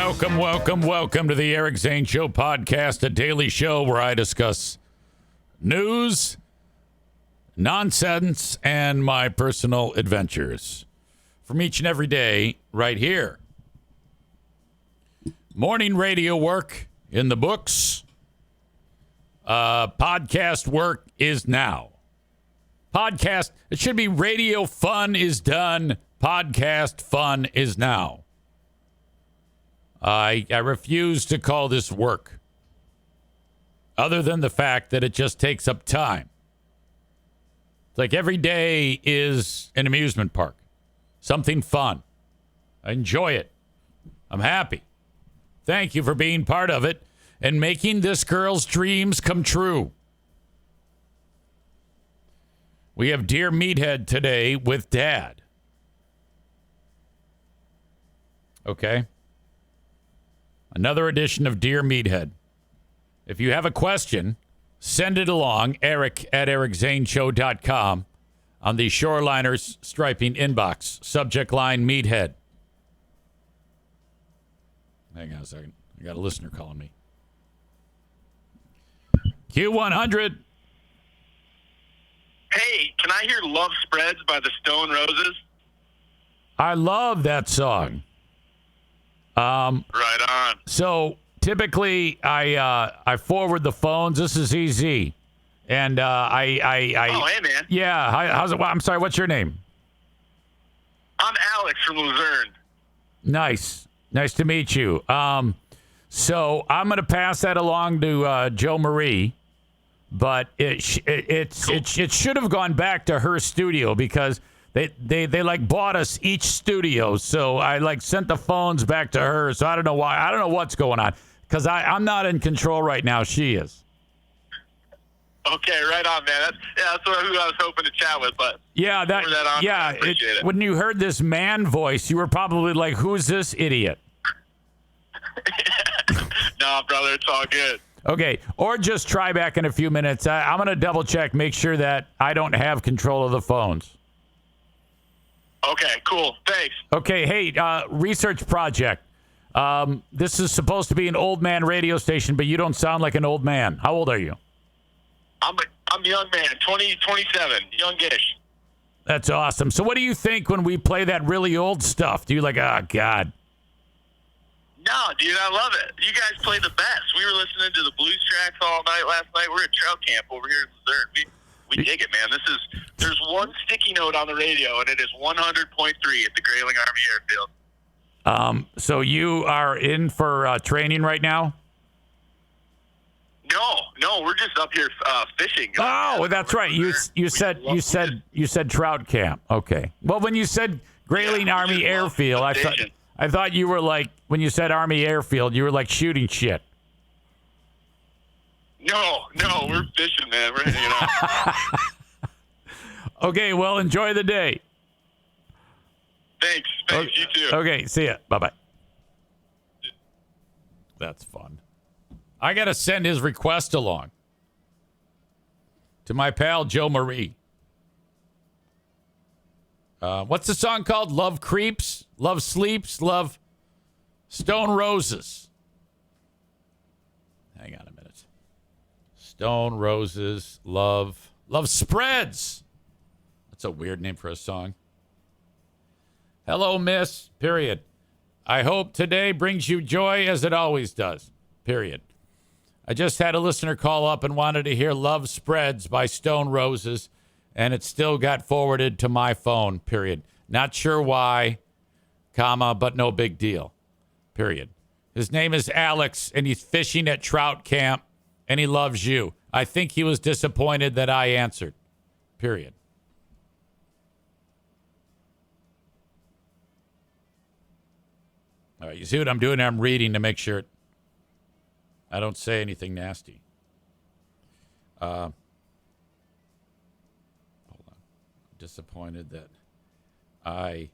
Welcome to the Eric Zane Show podcast, a daily show where I discuss news, nonsense, and my personal adventures from each and every day right here. Morning radio work in the books. Podcast work is now. Podcast, it should be radio fun is done. Podcast fun is now. I refuse to call this work, other than the fact that it just takes up time. It's like every day is an amusement park, something fun. I enjoy it. I'm happy. Thank you for being part of it and making this girl's dreams come true. We have Dear Meathead today with Dad. Okay. Another edition of Dear Meathead. If you have a question, send it along, eric@ericzaneshow.com on the Shoreliners Striping inbox. Subject line, Meathead. Hang on a second. I got a listener calling me. Q100. Hey, can I hear Love Spreads by the Stone Roses? I love that song. Right on. So typically I forward the phones. This is EZ. And oh, hey, man. Yeah. How's it? I'm sorry. What's your name? I'm Alex from Luzerne. Nice to meet you. So I'm going to pass that along to Joe Marie, but it should have gone back to her studio because they like bought us each studio. So I like sent the phones back to her. So I don't know why. I don't know what's going on because I'm not in control right now. She is. Okay, right on, man. That's who I was hoping to chat with, but yeah, I appreciate it. When you heard this man voice, you were probably like, "Who's this idiot?" No, brother, it's all good. Okay, or just try back in a few minutes. I'm going to double check, make sure that I don't have control of the phones. Okay, cool. Thanks. Okay, hey, research project. This is supposed to be an old man radio station, but you don't sound like an old man. How old are you? I'm a young man, 27, youngish. That's awesome. So what do you think when we play that really old stuff? Do you like, oh, God? No, dude, I love it. You guys play the best. We were listening to the blues tracks all night last night. We're at trout camp over here in Luzerne. We dig it, man. There's one sticky note on the radio, and it is 100.3 at the Grayling Army Airfield. So you are in for training right now? No, we're just up here fishing. Oh, that's right. You said trout camp. Okay. Well, when you said Grayling Army Airfield, I thought you were like, when you said Army Airfield, you were like shooting shit. No, we're fishing, man. We're hanging out. Okay, well, enjoy the day. Thanks, okay, you too. Okay, see ya. Bye-bye. That's fun. I got to send his request along to my pal Joe Marie. What's the song called? Love Creeps, Love Sleeps, Love Stone Roses. Hang on a minute. Stone Roses, Love Spreads. That's a weird name for a song. Hello, miss, period. I hope today brings you joy as it always does, period. I just had a listener call up and wanted to hear Love Spreads by Stone Roses, and it still got forwarded to my phone, period. Not sure why, comma, but no big deal, period. His name is Alex, and he's fishing at trout camp, and he loves you. I think he was disappointed that I answered, period. All right, you see what I'm doing? I'm reading to make sure I don't say anything nasty. Hold on. Disappointed that I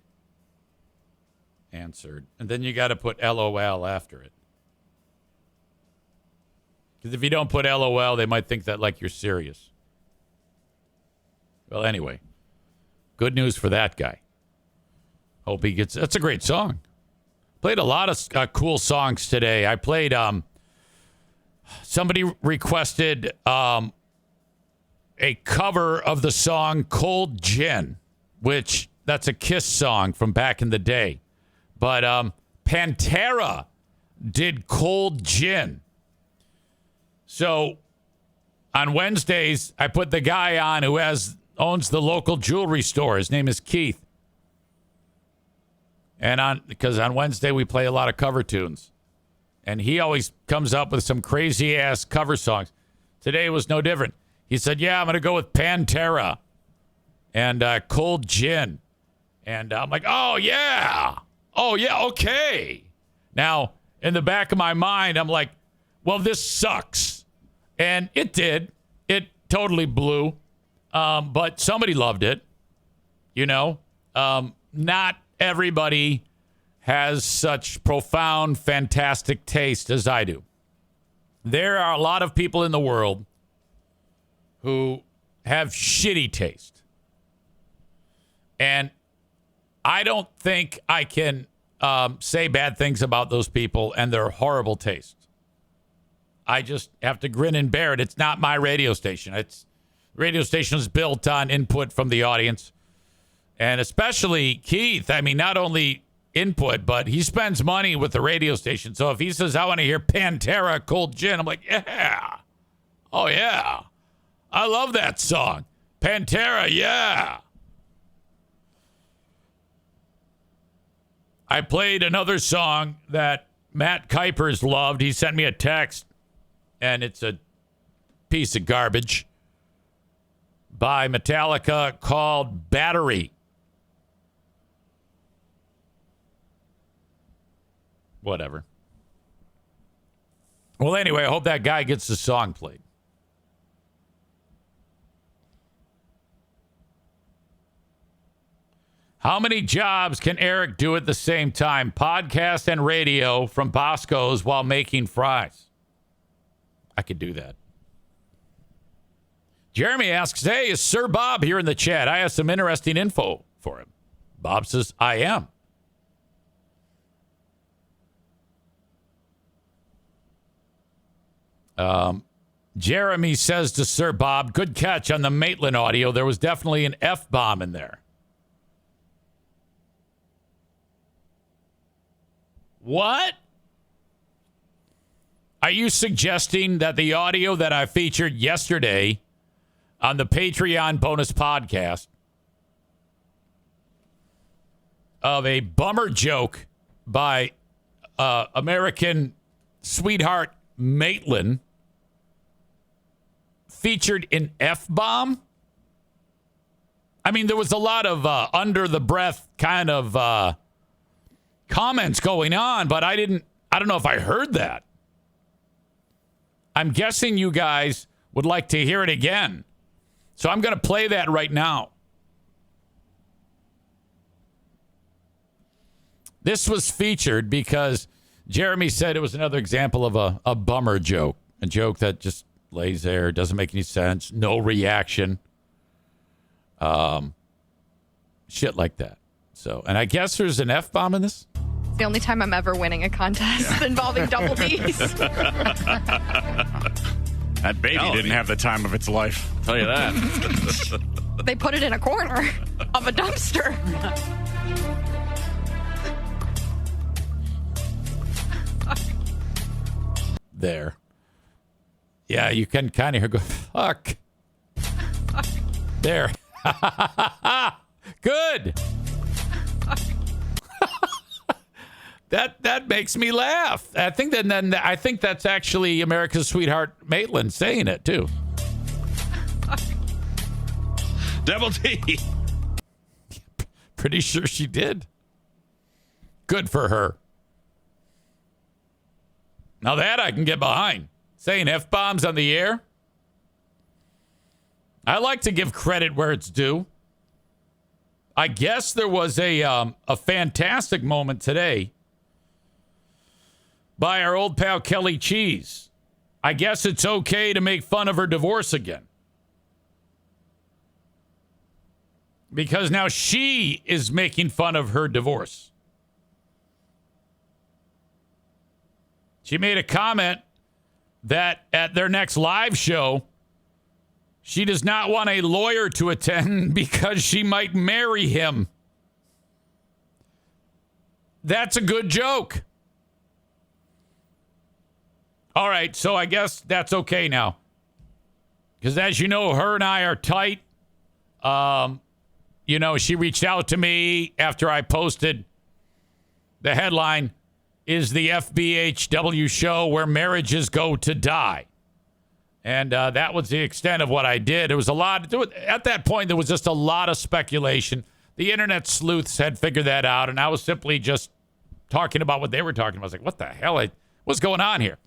answered. And then you got to put LOL after it. Because if you don't put LOL, they might think that like you're serious. Well, anyway, good news for that guy. Hope he gets. That's a great song. Played a lot of cool songs today. I played, somebody requested a cover of the song Cold Gin, which that's a Kiss song from back in the day. But Pantera did Cold Gin. So on Wednesdays, I put the guy on who owns the local jewelry store. His name is Keith. And because on Wednesday we play a lot of cover tunes. And he always comes up with some crazy ass cover songs. Today was no different. He said, yeah, I'm going to go with Pantera and Cold Gin. And I'm like, oh, yeah. Oh, yeah, okay. Now, in the back of my mind, I'm like, well, this sucks. And it did. It totally blew. But somebody loved it. You know, not everybody has such profound, fantastic taste as I do. There are a lot of people in the world who have shitty taste. And I don't think I can say bad things about those people and their horrible taste. I just have to grin and bear it. It's not my radio station. Radio station is built on input from the audience. And especially Keith. I mean, not only input, but he spends money with the radio station. So if he says, I want to hear Pantera Cold Gin, I'm like, yeah. Oh, yeah. I love that song. Pantera, yeah. I played another song that Matt Kuipers loved. He sent me a text, and it's a piece of garbage by Metallica called Battery. Whatever. Well, anyway, I hope that guy gets the song played. How many jobs can Eric do at the same time? Podcast and radio from Bosco's while making fries. I could do that. Jeremy asks, hey, is Sir Bob here in the chat? I have some interesting info for him. Bob says, I am. Jeremy says to Sir Bob, good catch on the Maitland audio. There was definitely an F-bomb in there. What? Are you suggesting that the audio that I featured yesterday on the Patreon bonus podcast of a bummer joke by American sweetheart Maitland featured an F-bomb? I mean, there was a lot of under the breath kind of comments going on, but I don't know if I heard that. I'm guessing you guys would like to hear it again. So I'm going to play that right now. This was featured because Jeremy said it was another example of a bummer joke. A joke that just lays there, doesn't make any sense, no reaction. Shit like that. So, and I guess there's an F-bomb in this? It's the only time I'm ever winning a contest involving double D's. That baby didn't have the time of its life. I'll tell you that. They put it in a corner of a dumpster. There. Yeah, you can kind of hear go, fuck. There. Good. That makes me laugh. I think I think that's actually America's sweetheart Maitland saying it too. Double D. Pretty sure she did. Good for her. Now that I can get behind. Saying F-bombs on the air. I like to give credit where it's due. I guess there was a fantastic moment today by our old pal Kelly Cheese. I guess it's okay to make fun of her divorce again. Because now she is making fun of her divorce. She made a comment that at their next live show, she does not want a lawyer to attend because she might marry him. That's a good joke. All right, so I guess that's okay now. Because as you know, her and I are tight. She reached out to me after I posted the headline, "Is the FBHW show where marriages go to die?" And that was the extent of what I did. It was a lot. At that point, there was just a lot of speculation. The internet sleuths had figured that out, and I was simply just talking about what they were talking about. I was like, what the hell? What's going on here?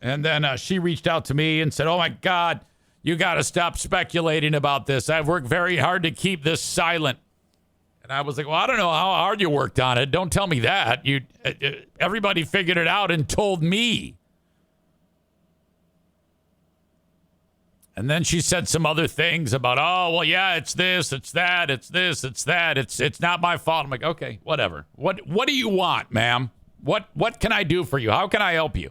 And then she reached out to me and said, "Oh, my God, you got to stop speculating about this. I've worked very hard to keep this silent." And I was like, well, I don't know how hard you worked on it. Don't tell me that. Everybody figured it out and told me. And then she said some other things about, oh, well, yeah, it's this, it's that, it's this, it's that. It's not my fault. I'm like, okay, whatever. What do you want, ma'am? What can I do for you? How can I help you?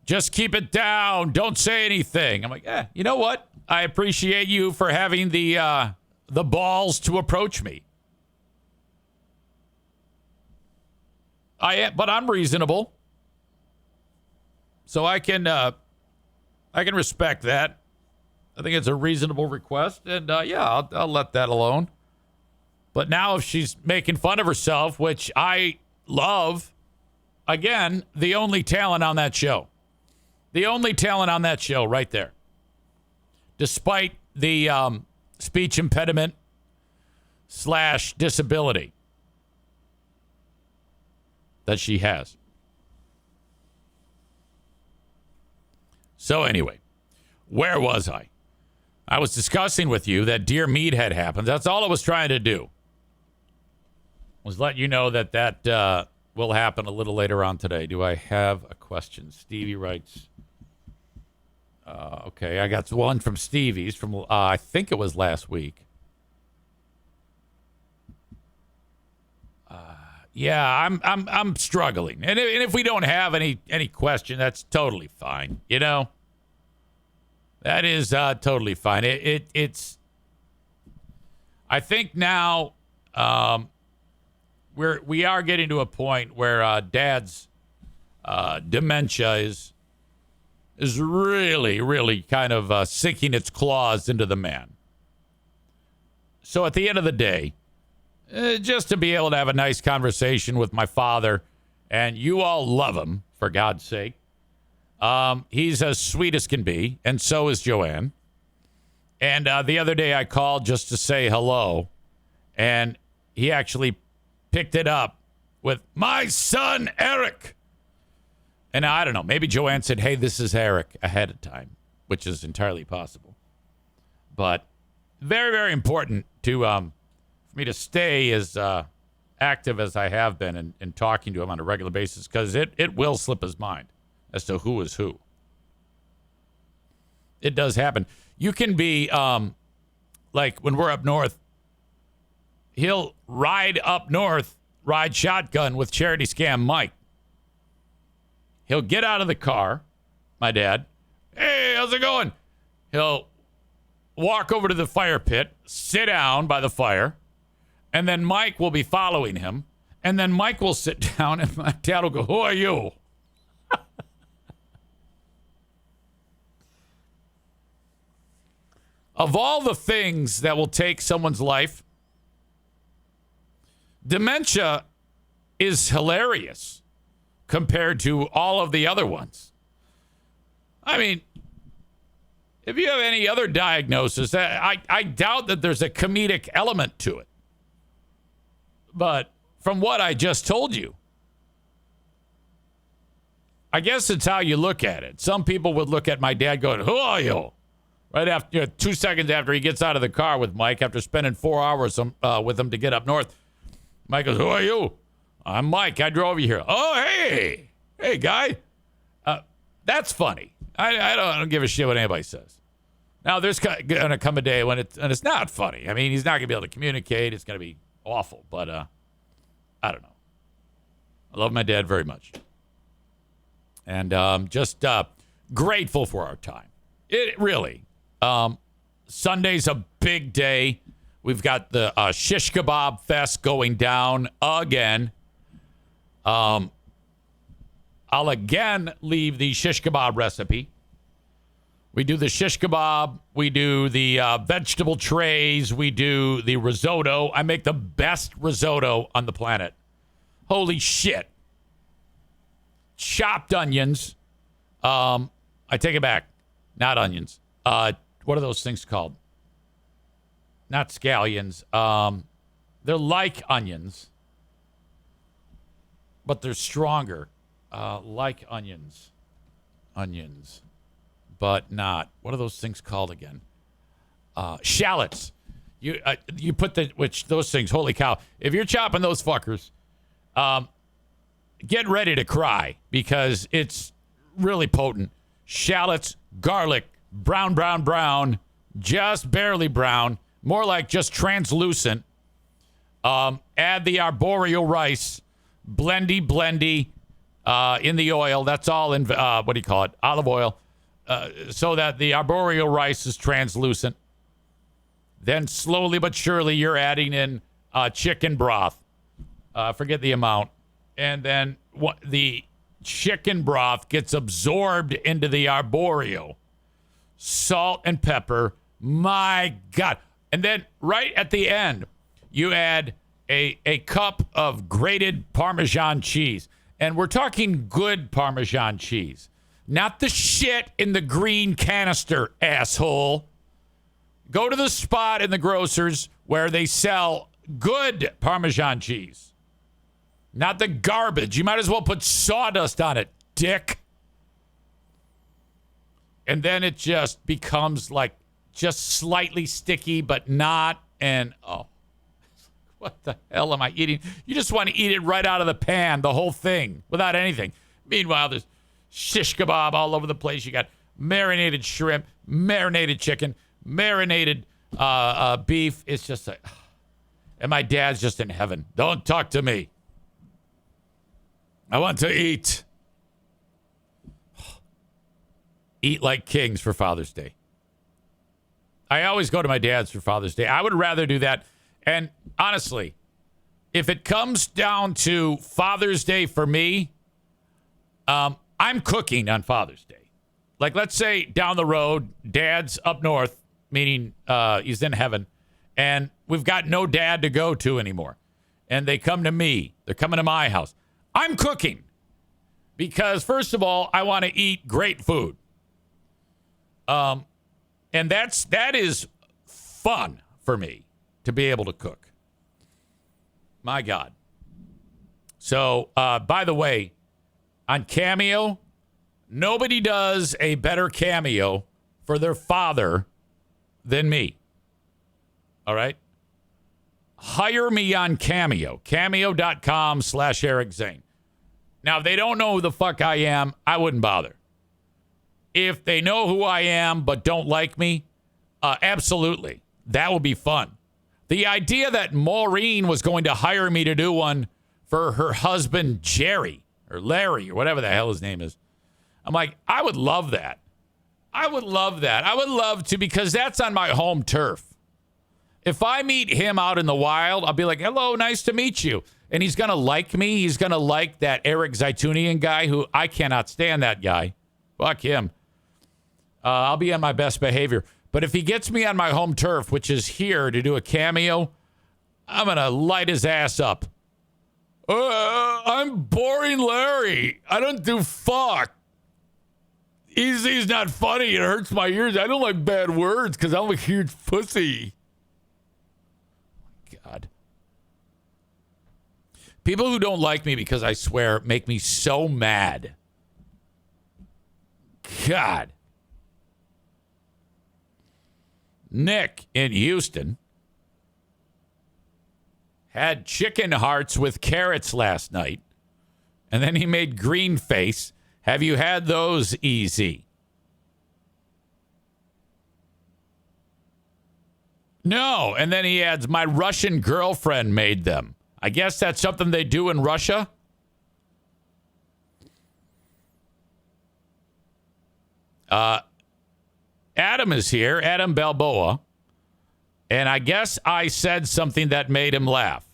Just keep it down. Don't say anything. I'm like, you know what? I appreciate you for having the balls to approach me. But I'm reasonable, so I can respect that. I think it's a reasonable request, and I'll let that alone. But now if she's making fun of herself, which I love, again, the only talent on that show. The only talent on that show right there. Despite the speech impediment / disability that she has. So anyway, where was I? I was discussing with you that Dear Meathead happened. That's all I was trying to do. Was let you know that will happen a little later on today. Do I have a question? Stevie writes. Okay, I got one from Stevie's from I think it was last week. I'm struggling, and if we don't have any question, that's totally fine. That is totally fine. It's. I think now we are getting to a point where Dad's dementia is really, really kind of sinking its claws into the man. So at the end of the day, just to be able to have a nice conversation with my father, and you all love him, for God's sake. He's as sweet as can be, and so is Joanne. And the other day I called just to say hello, and he actually picked it up with, "My son, Eric." And I don't know, maybe Joanne said, "Hey, this is Eric," ahead of time, which is entirely possible. But very, very important to for me to stay as active as I have been in talking to him on a regular basis, because it will slip his mind as to who is who. It does happen. You can be, like when we're up north, he'll ride up north, ride shotgun with Charity Scam Mike. He'll get out of the car, my dad. "Hey, how's it going?" He'll walk over to the fire pit, sit down by the fire, and then Mike will be following him. And then Mike will sit down, and my dad will go, "Who are you?" Of all the things that will take someone's life, dementia is hilarious compared to all of the other ones. I mean, if you have any other diagnosis, I doubt that there's a comedic element to it. But from what I just told you, I guess it's how you look at it. Some people would look at my dad going, "Who are you?" Right after, 2 seconds after he gets out of the car with Mike, after spending 4 hours with him to get up north. Mike goes, "Who are you?" "I'm Mike. I drove you here." "Oh, hey guy." That's funny. I don't give a shit what anybody says. Now, there's going to come a day when it's not funny. I mean, he's not going to be able to communicate. It's going to be awful. But I don't know. I love my dad very much. And just grateful for our time. It really. Sunday's a big day. We've got the Shish Kebab Fest going down again. I'll again leave the Shish Kebab recipe. We do the Shish Kebab. We do the vegetable trays. We do the risotto. I make the best risotto on the planet. Holy shit. Chopped onions. I take it back. Not onions. What are those things called? Not scallions. They're like onions, but they're stronger. Like onions. Onions. But not. What are those things called again? Shallots. You put those things, holy cow. If you're chopping those fuckers, get ready to cry because it's really potent. Shallots, garlic, brown, just barely brown, more like just translucent. Add the arboreal rice, blendy in the oil. That's all in, what do you call it? Olive oil. So that the arboreal rice is translucent. Then slowly but surely you're adding in chicken broth. Forget the amount. And then the chicken broth gets absorbed into the arboreal. Salt and pepper. My God. And then right at the end, you add a cup of grated Parmesan cheese. And we're talking good Parmesan cheese. Not the shit in the green canister, asshole. Go to the spot in the grocers where they sell good Parmesan cheese. Not the garbage. You might as well put sawdust on it, dick. And then it just becomes like just slightly sticky, but not. And, oh, what the hell am I eating? You just want to eat it right out of the pan, the whole thing, without anything. Meanwhile, there's shish kebab all over the place. You got marinated shrimp, marinated chicken, marinated beef. It's just like, and my dad's just in heaven. Don't talk to me. I want to eat. Eat like kings for Father's Day. I always go to my dad's for Father's Day. I would rather do that. And honestly, if it comes down to Father's Day for me, I'm cooking on Father's Day. Like, let's say down the road, Dad's up north, meaning he's in heaven, and we've got no dad to go to anymore. And they come to me. They're coming to my house. I'm cooking because, first of all, I want to eat great food. And that is fun for me to be able to cook. My God. So, by the way, on Cameo, nobody does a better cameo for their father than me. All right? Hire me on Cameo. Cameo.com/Eric Zane. Now, if they don't know who the fuck I am, I wouldn't bother. If they know who I am but don't like me, absolutely. That would be fun. The idea that Maureen was going to hire me to do one for her husband, Jerry, or Larry, or whatever the hell his name is. I'm like, I would love that. I would love that. I would love to, because that's on my home turf. If I meet him out in the wild, I'll be like, hello, nice to meet you. And he's going to like me. He's going to like that Eric Zaitunian guy who I cannot stand that guy. Fuck him. I'll be on my best behavior. But if he gets me on my home turf, which is here to do a cameo, I'm going to light his ass up. I'm boring Larry. I don't do fuck. He's not funny. It hurts my ears. I don't like bad words because I'm a huge pussy. God. People who don't like me because I swear make me so mad. God. Nick in Houston had chicken hearts with carrots last night, and then he made green face. Have you had those, Easy? No. And then he adds, my Russian girlfriend made them. I guess that's something they do in Russia. Adam is here, Adam Balboa, and I guess I said something that made him laugh.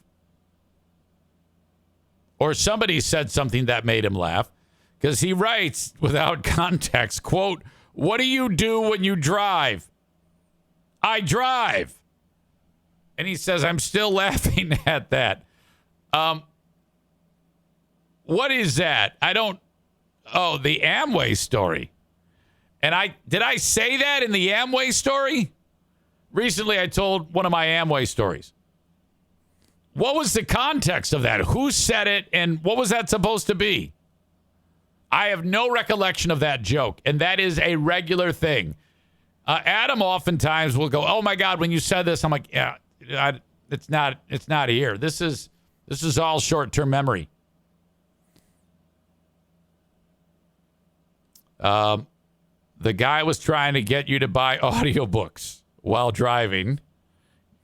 Or somebody said something that made him laugh, because he writes without context, quote, "What do you do when you drive?" "I drive." And he says, I'm still laughing at that. What is that? Oh, the Amway story. And did I say that in the Amway story? Recently, I told one of my Amway stories. What was the context of that? Who said it, and what was that supposed to be? I have no recollection of that joke, and that is a regular thing. Adam oftentimes will go, "Oh my God, when you said this," I'm like, "Yeah, it's not here. This is all short-term memory." The guy was trying to get you to buy audiobooks while driving.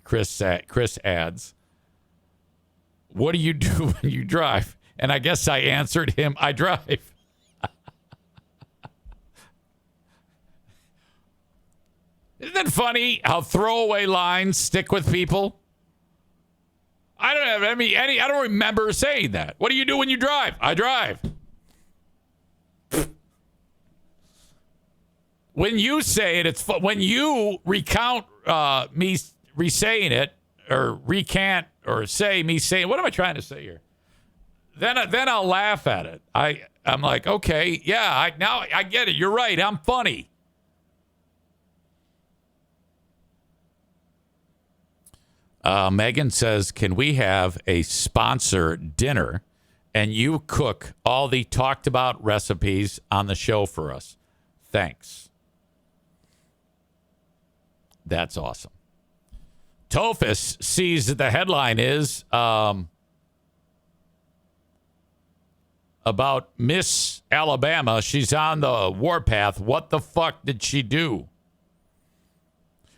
Chris adds, "What do you do when you drive?" And I guess I answered him, "I drive." Isn't that funny how throwaway lines stick with people? I don't have any. I don't remember saying that. "What do you do when you drive?" "I drive." When you say it, it's fun. When you recount me re-saying it, or recant, or say me saying, what am I trying to say here? Then I'll laugh at it. I'm like, okay, yeah, now I get it. You're right. I'm funny. Megan says, "Can we have a sponsor dinner and you cook all the talked about recipes on the show for us? Thanks." That's awesome. Tophus sees that the headline is about Miss Alabama. She's on the Warpath. What the fuck did she do?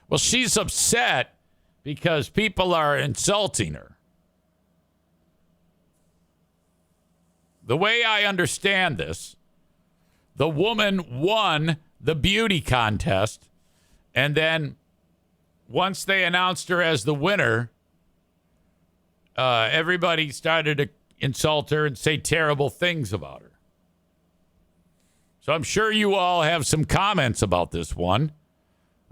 Well, she's upset because people are insulting her. The way I understand this, the woman won the beauty contest, and then once they announced her as the winner, everybody started to insult her and say terrible things about her. So I'm sure you all have some comments about this one.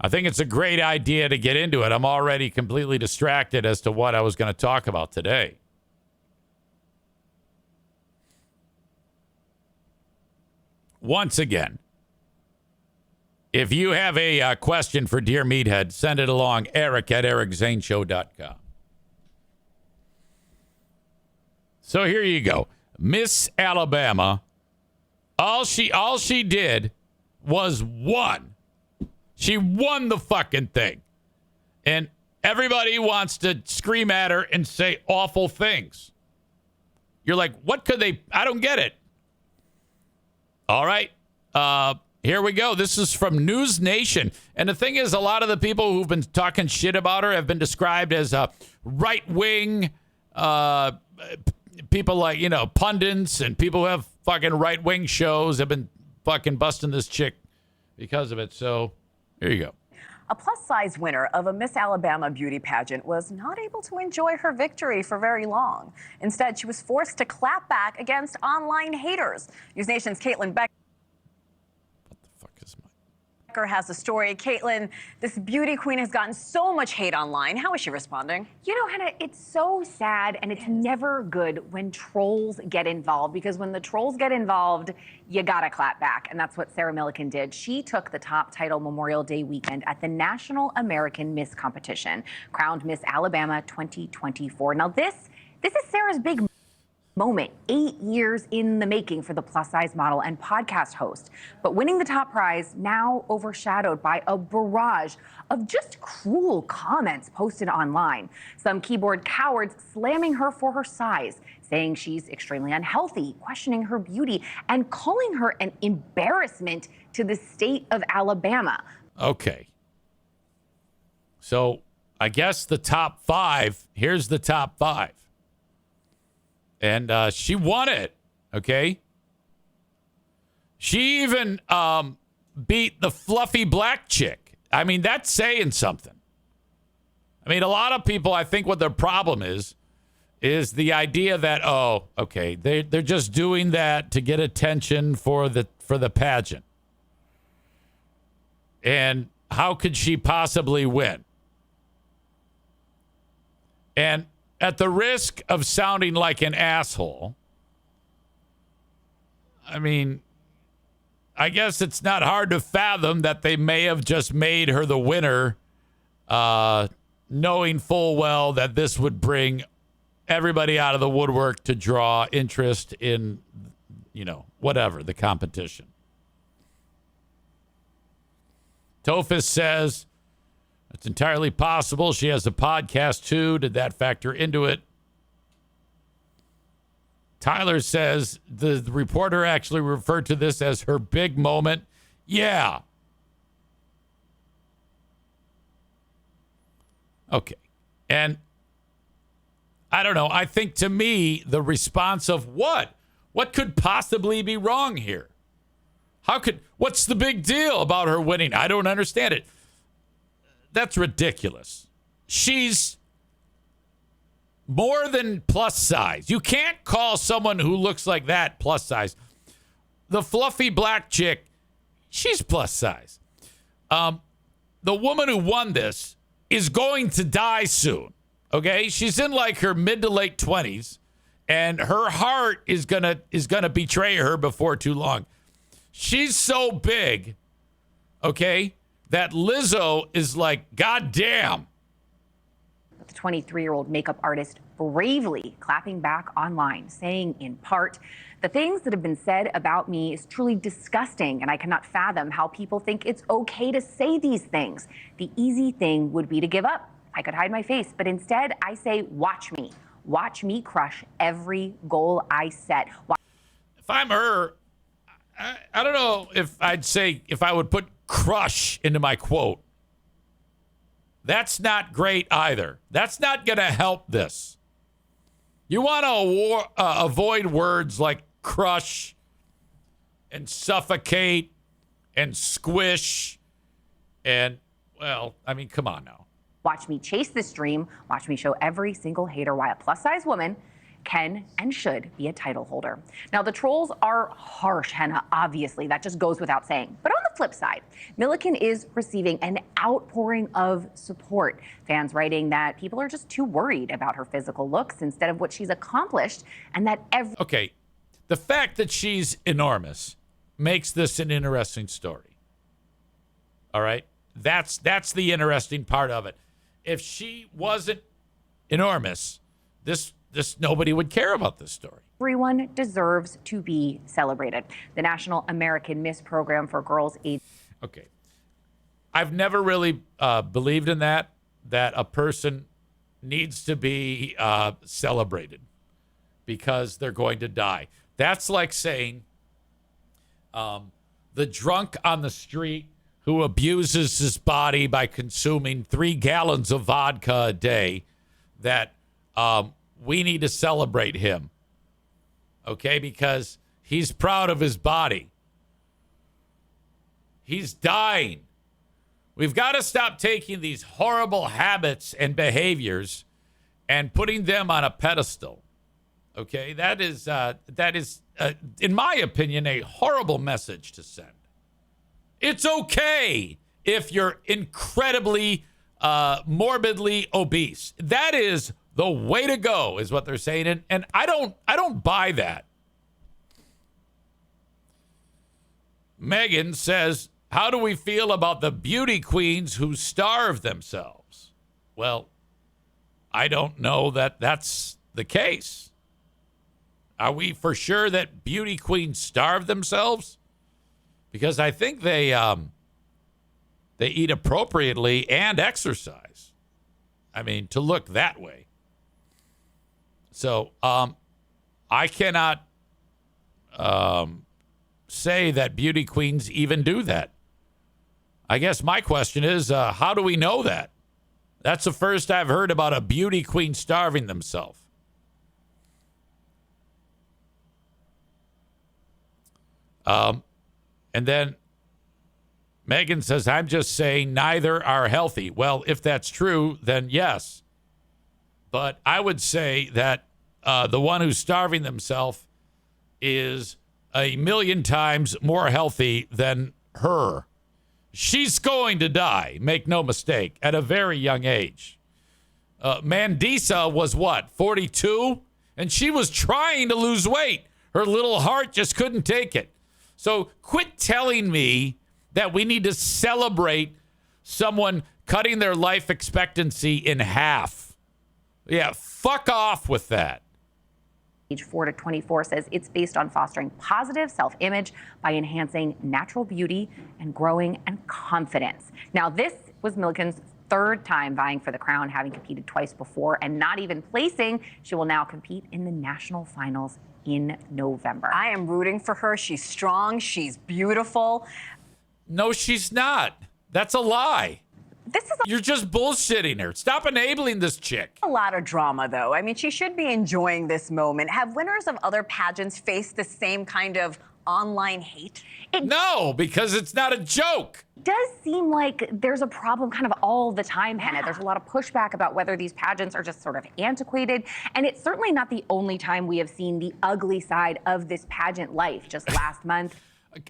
I think it's a great idea to get into it. I'm already completely distracted as to what I was going to talk about today. Once again, if you have a question for Dear Meathead, send it along, eric@ericzaneshow.com. So here you go. Miss Alabama, all she did was won. She won the fucking thing. And everybody wants to scream at her and say awful things. You're like, what could they? I don't get it. All right. Here we go. This is from News Nation. And the thing is, a lot of the people who've been talking shit about her have been described as right-wing people, like, pundits, and people who have fucking right-wing shows have been fucking busting this chick because of it. So here you go. A plus-size winner of a Miss Alabama beauty pageant was not able to enjoy her victory for very long. Instead, she was forced to clap back against online haters. News Nation's Caitlin Becker has a story. Caitlin, this beauty queen has gotten so much hate online. How is she responding? You know, Hannah, it's so sad, and it's never good when trolls get involved, because when the trolls get involved, you gotta clap back. And that's what Sarah Milliken did. She took the top title Memorial Day weekend at the National American Miss Competition, crowned Miss Alabama 2024. Now, this is Sarah's big moment, 8 years in the making for the plus-size model and podcast host. But winning the top prize now overshadowed by a barrage of just cruel comments posted online. Some keyboard cowards slamming her for her size, saying she's extremely unhealthy, questioning her beauty, and calling her an embarrassment to the state of Alabama. Okay. So I guess the top five, here's the top five. And she won it, okay? She even beat the fluffy black chick. I mean, that's saying something. I mean, a lot of people, I think what their problem is the idea that, oh, okay, they're just doing that to get attention for the pageant. And how could she possibly win? And at the risk of sounding like an asshole, I mean, I guess it's not hard to fathom that they may have just made her the winner, knowing full well that this would bring everybody out of the woodwork to draw interest in, whatever, the competition. Tophus says it's entirely possible she has a podcast too. Did that factor into it? Tyler says the reporter actually referred to this as her big moment. Yeah. Okay. And I don't know. I think to me, the response of what could possibly be wrong here? What's the big deal about her winning? I don't understand it. That's ridiculous. She's more than plus size. You can't call someone who looks like that plus size. The fluffy black chick, she's plus size. The woman who won this is going to die soon. Okay? She's in like her mid to late 20s, and her heart is gonna betray her before too long. She's so big, okay, that Lizzo is like, God damn. The 23-year-old makeup artist bravely clapping back online, saying in part, "The things that have been said about me is truly disgusting, and I cannot fathom how people think it's okay to say these things. The easy thing would be to give up. I could hide my face, but instead I say, watch me. Watch me crush every goal I set." If I'm her, I don't know if I would put crush into my quote. That's not great either. That's not going to help this. You want to avoid words like crush and suffocate and squish and, well, I mean, come on now. Watch me chase this dream. Watch me show every single hater why a plus-size woman can and should be a title holder. Now, the trolls are harsh, Henna, obviously. That just goes without saying. But on the flip side, Milliken is receiving an outpouring of support. Fans writing that people are just too worried about her physical looks instead of what she's accomplished, and that Okay, the fact that she's enormous makes this an interesting story. All right? That's the interesting part of it. If she wasn't enormous, this nobody would care about this story. everyone deserves to be celebrated. The National American Miss Program for girls age. Okay. I've never really believed in that a person needs to be celebrated because they're going to die. That's like saying the drunk on the street who abuses his body by consuming 3 gallons of vodka a day, that we need to celebrate him, okay, because he's proud of his body. He's dying. We've got to stop taking these horrible habits and behaviors and putting them on a pedestal, okay? That is, in my opinion, a horrible message to send. It's okay if you're incredibly morbidly obese. That is the way to go, is what they're saying, and I don't buy that. Megan says, how do we feel about the beauty queens who starve themselves? Well, I don't know that that's the case. Are we for sure that beauty queens starve themselves? Because I think they eat appropriately and exercise. I mean, to look that way. So I cannot say that beauty queens even do that. I guess my question is, how do we know that? That's the first I've heard about a beauty queen starving themselves. And then Megan says, I'm just saying neither are healthy. Well, if that's true, then yes. But I would say that the one who's starving themselves is a million times more healthy than her. She's going to die, make no mistake, at a very young age. Mandisa was what, 42? And she was trying to lose weight. Her little heart just couldn't take it. So quit telling me that we need to celebrate someone cutting their life expectancy in half. Yeah, fuck off with that. Age 4 to 24 says it's based on fostering positive self-image by enhancing natural beauty and growing and confidence. Now, this was Milliken's third time vying for the crown, having competed twice before and not even placing. She will now compete in the national finals in November. I am rooting for her. She's strong. She's beautiful. No, she's not. That's a lie. You're just bullshitting her. Stop enabling this chick. A lot of drama, though. I mean, she should be enjoying this moment. Have winners of other pageants faced the same kind of online hate? No, because it's not a joke. It does seem like there's a problem kind of all the time, Hannah. There's a lot of pushback about whether these pageants are just sort of antiquated. And it's certainly not the only time we have seen the ugly side of this pageant life. Just last month.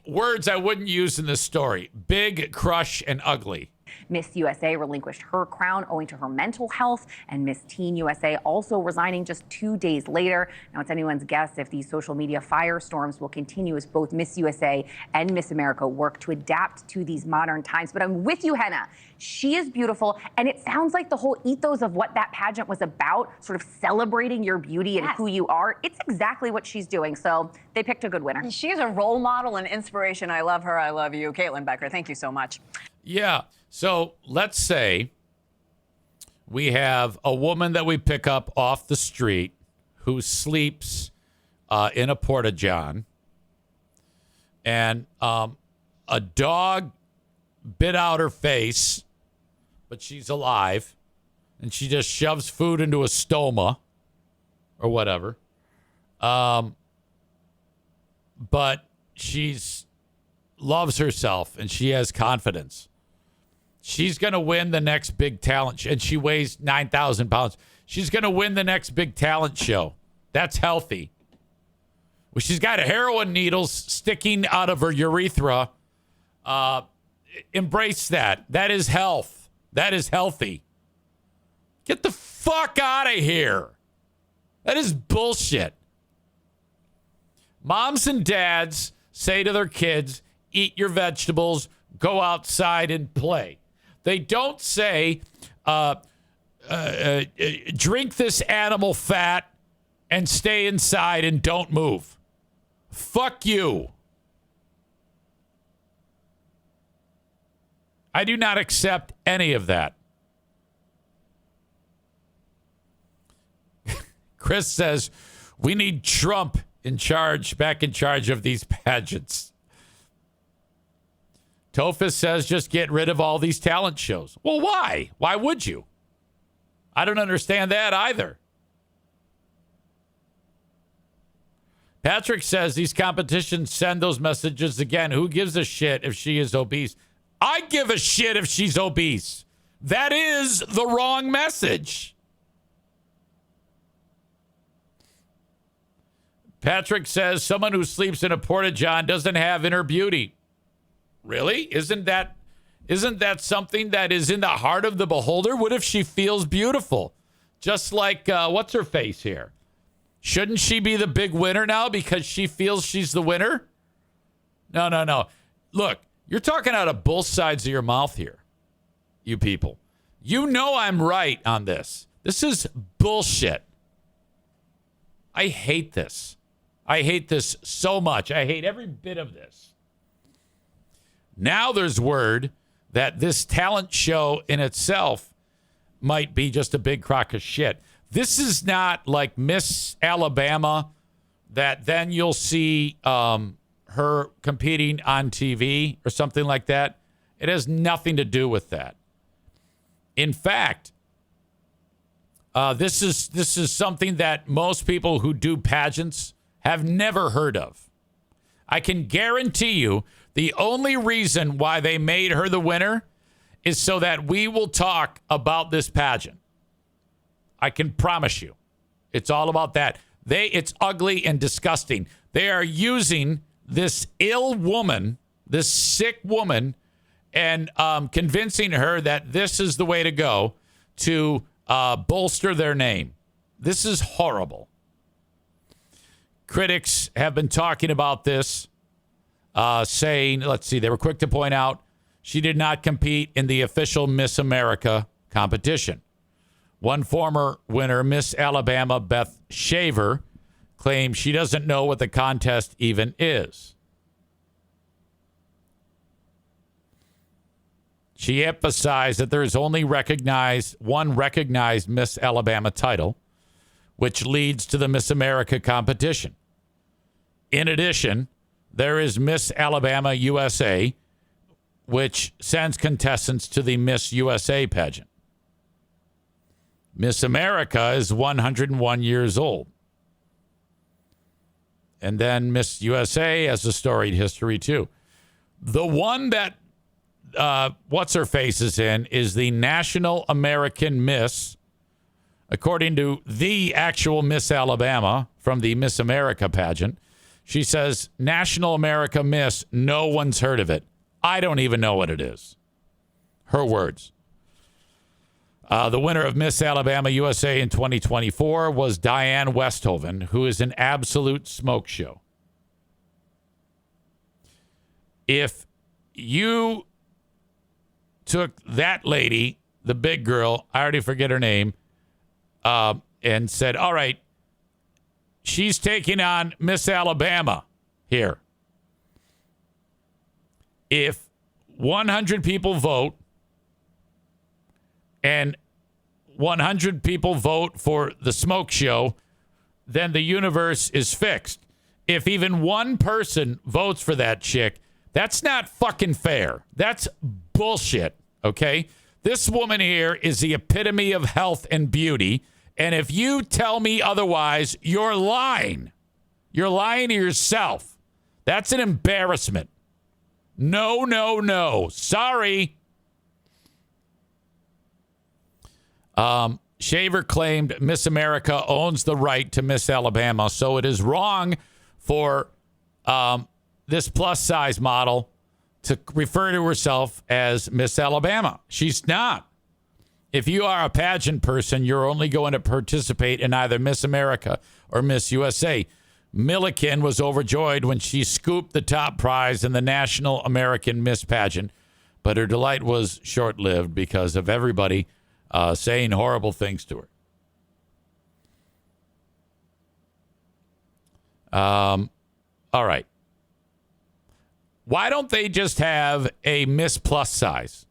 Words I wouldn't use in this story. Big, crush, and ugly. Miss USA relinquished her crown owing to her mental health, and Miss Teen USA also resigning just 2 days later. Now, it's anyone's guess if these social media firestorms will continue as both Miss USA and Miss America work to adapt to these modern times. But I'm with you, Henna. She is beautiful, and it sounds like the whole ethos of what that pageant was about, sort of celebrating your beauty and who you are, it's exactly what she's doing. So they picked a good winner. She's a role model and inspiration. I love her. I love you. Caitlin Becker, thank you so much. Yeah. So let's say we have a woman that we pick up off the street who sleeps in a porta-john, and a dog bit out her face, but she's alive, and she just shoves food into a stoma or whatever. But she's loves herself and she has confidence. She's going to win the next big talent and she weighs 9,000 pounds. She's going to win the next big talent show. That's healthy. Well, she's got heroin needles sticking out of her urethra. Embrace that. That is health. That is healthy. Get the fuck out of here. That is bullshit. Moms and dads say to their kids, eat your vegetables, go outside and play. They don't say, drink this animal fat and stay inside and don't move. Fuck you. I do not accept any of that. Chris says, we need Trump back in charge of these pageants. Tophus says, just get rid of all these talent shows. Well, why? Why would you? I don't understand that either. Patrick says these competitions send those messages again. Who gives a shit if she is obese? I give a shit if she's obese. That is the wrong message. Patrick says someone who sleeps in a porta-john doesn't have inner beauty. Really? Isn't that something that is in the heart of the beholder? What if she feels beautiful? Just like, what's her face here? Shouldn't she be the big winner now because she feels she's the winner? No. Look, you're talking out of both sides of your mouth here, you people. You know I'm right on this. This is bullshit. I hate this. I hate this so much. I hate every bit of this. Now there's word that this talent show in itself might be just a big crock of shit. This is not like Miss Alabama that then you'll see her competing on TV or something like that. It has nothing to do with that. In fact, this is something that most people who do pageants have never heard of. I can guarantee you The only reason why they made her the winner is so that we will talk about this pageant. I can promise you. It's all about that. It's ugly and disgusting. They are using this ill woman, this sick woman, and convincing her that this is the way to go to bolster their name. This is horrible. Critics have been talking about this, saying, let's see, they were quick to point out she did not compete in the official Miss America competition. One former winner, Miss Alabama Beth Shaver, claims she doesn't know what the contest even is. She emphasized that there is only one recognized Miss Alabama title, which leads to the Miss America competition. In addition, there is Miss Alabama USA, which sends contestants to the Miss USA pageant. Miss America is 101 years old. And then Miss USA has a storied history, too. The one that What's-Her-Face is in is the National American Miss, according to the actual Miss Alabama from the Miss America pageant. She says, National America Miss, no one's heard of it. I don't even know what it is. Her words. The winner of Miss Alabama USA in 2024 was Diane Westhoven, who is an absolute smoke show. If you took that lady, the big girl, I already forget her name, and said, all right, she's taking on Miss Alabama here. If 100 people vote, and 100 people vote for the smoke show, then the universe is fixed. If even one person votes for that chick, that's not fucking fair. That's bullshit, okay? This woman here is the epitome of health and beauty, and if you tell me otherwise, you're lying. You're lying to yourself. That's an embarrassment. No, no, no. Sorry. Shaver claimed Miss America owns the right to Miss Alabama, so it is wrong for this plus-size model to refer to herself as Miss Alabama. She's not. If you are a pageant person, you're only going to participate in either Miss America or Miss USA. Milliken was overjoyed when she scooped the top prize in the National American Miss pageant, but her delight was short-lived because of everybody saying horrible things to her. All right. Why don't they just have a Miss Plus size?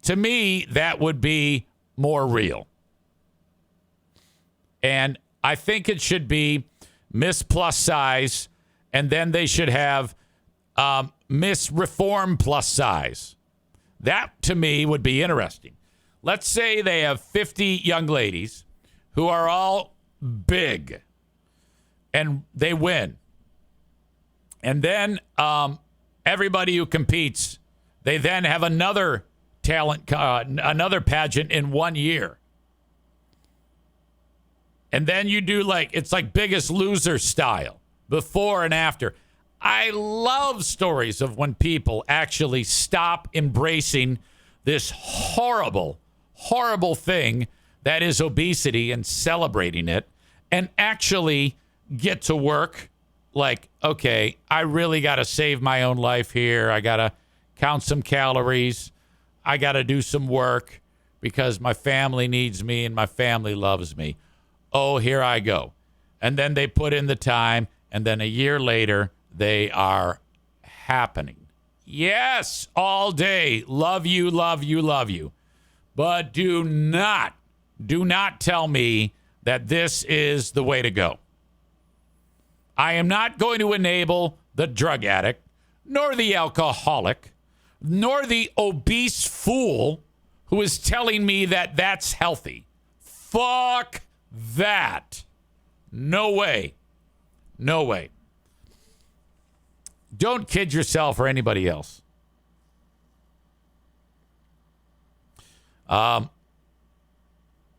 To me, that would be more real. And I think it should be Miss Plus size, and then they should have Miss Reform Plus size. That, to me, would be interesting. Let's say they have 50 young ladies who are all big, and they win. And then everybody who competes, they then have another another pageant in 1 year. And then you do it's like Biggest Loser style, before and after. I love stories of when people actually stop embracing this horrible, horrible thing that is obesity and celebrating it, and actually get to work like, okay, I really got to save my own life here. I got to count some calories. I got to do some work because my family needs me and my family loves me. Oh, here I go. And then they put in the time, and then a year later, they are happening. Yes, all day. Love you, love you, love you. But do not tell me that this is the way to go. I am not going to enable the drug addict, nor the alcoholic, nor the obese fool who is telling me that that's healthy. Fuck that. No way. No way. Don't kid yourself or anybody else.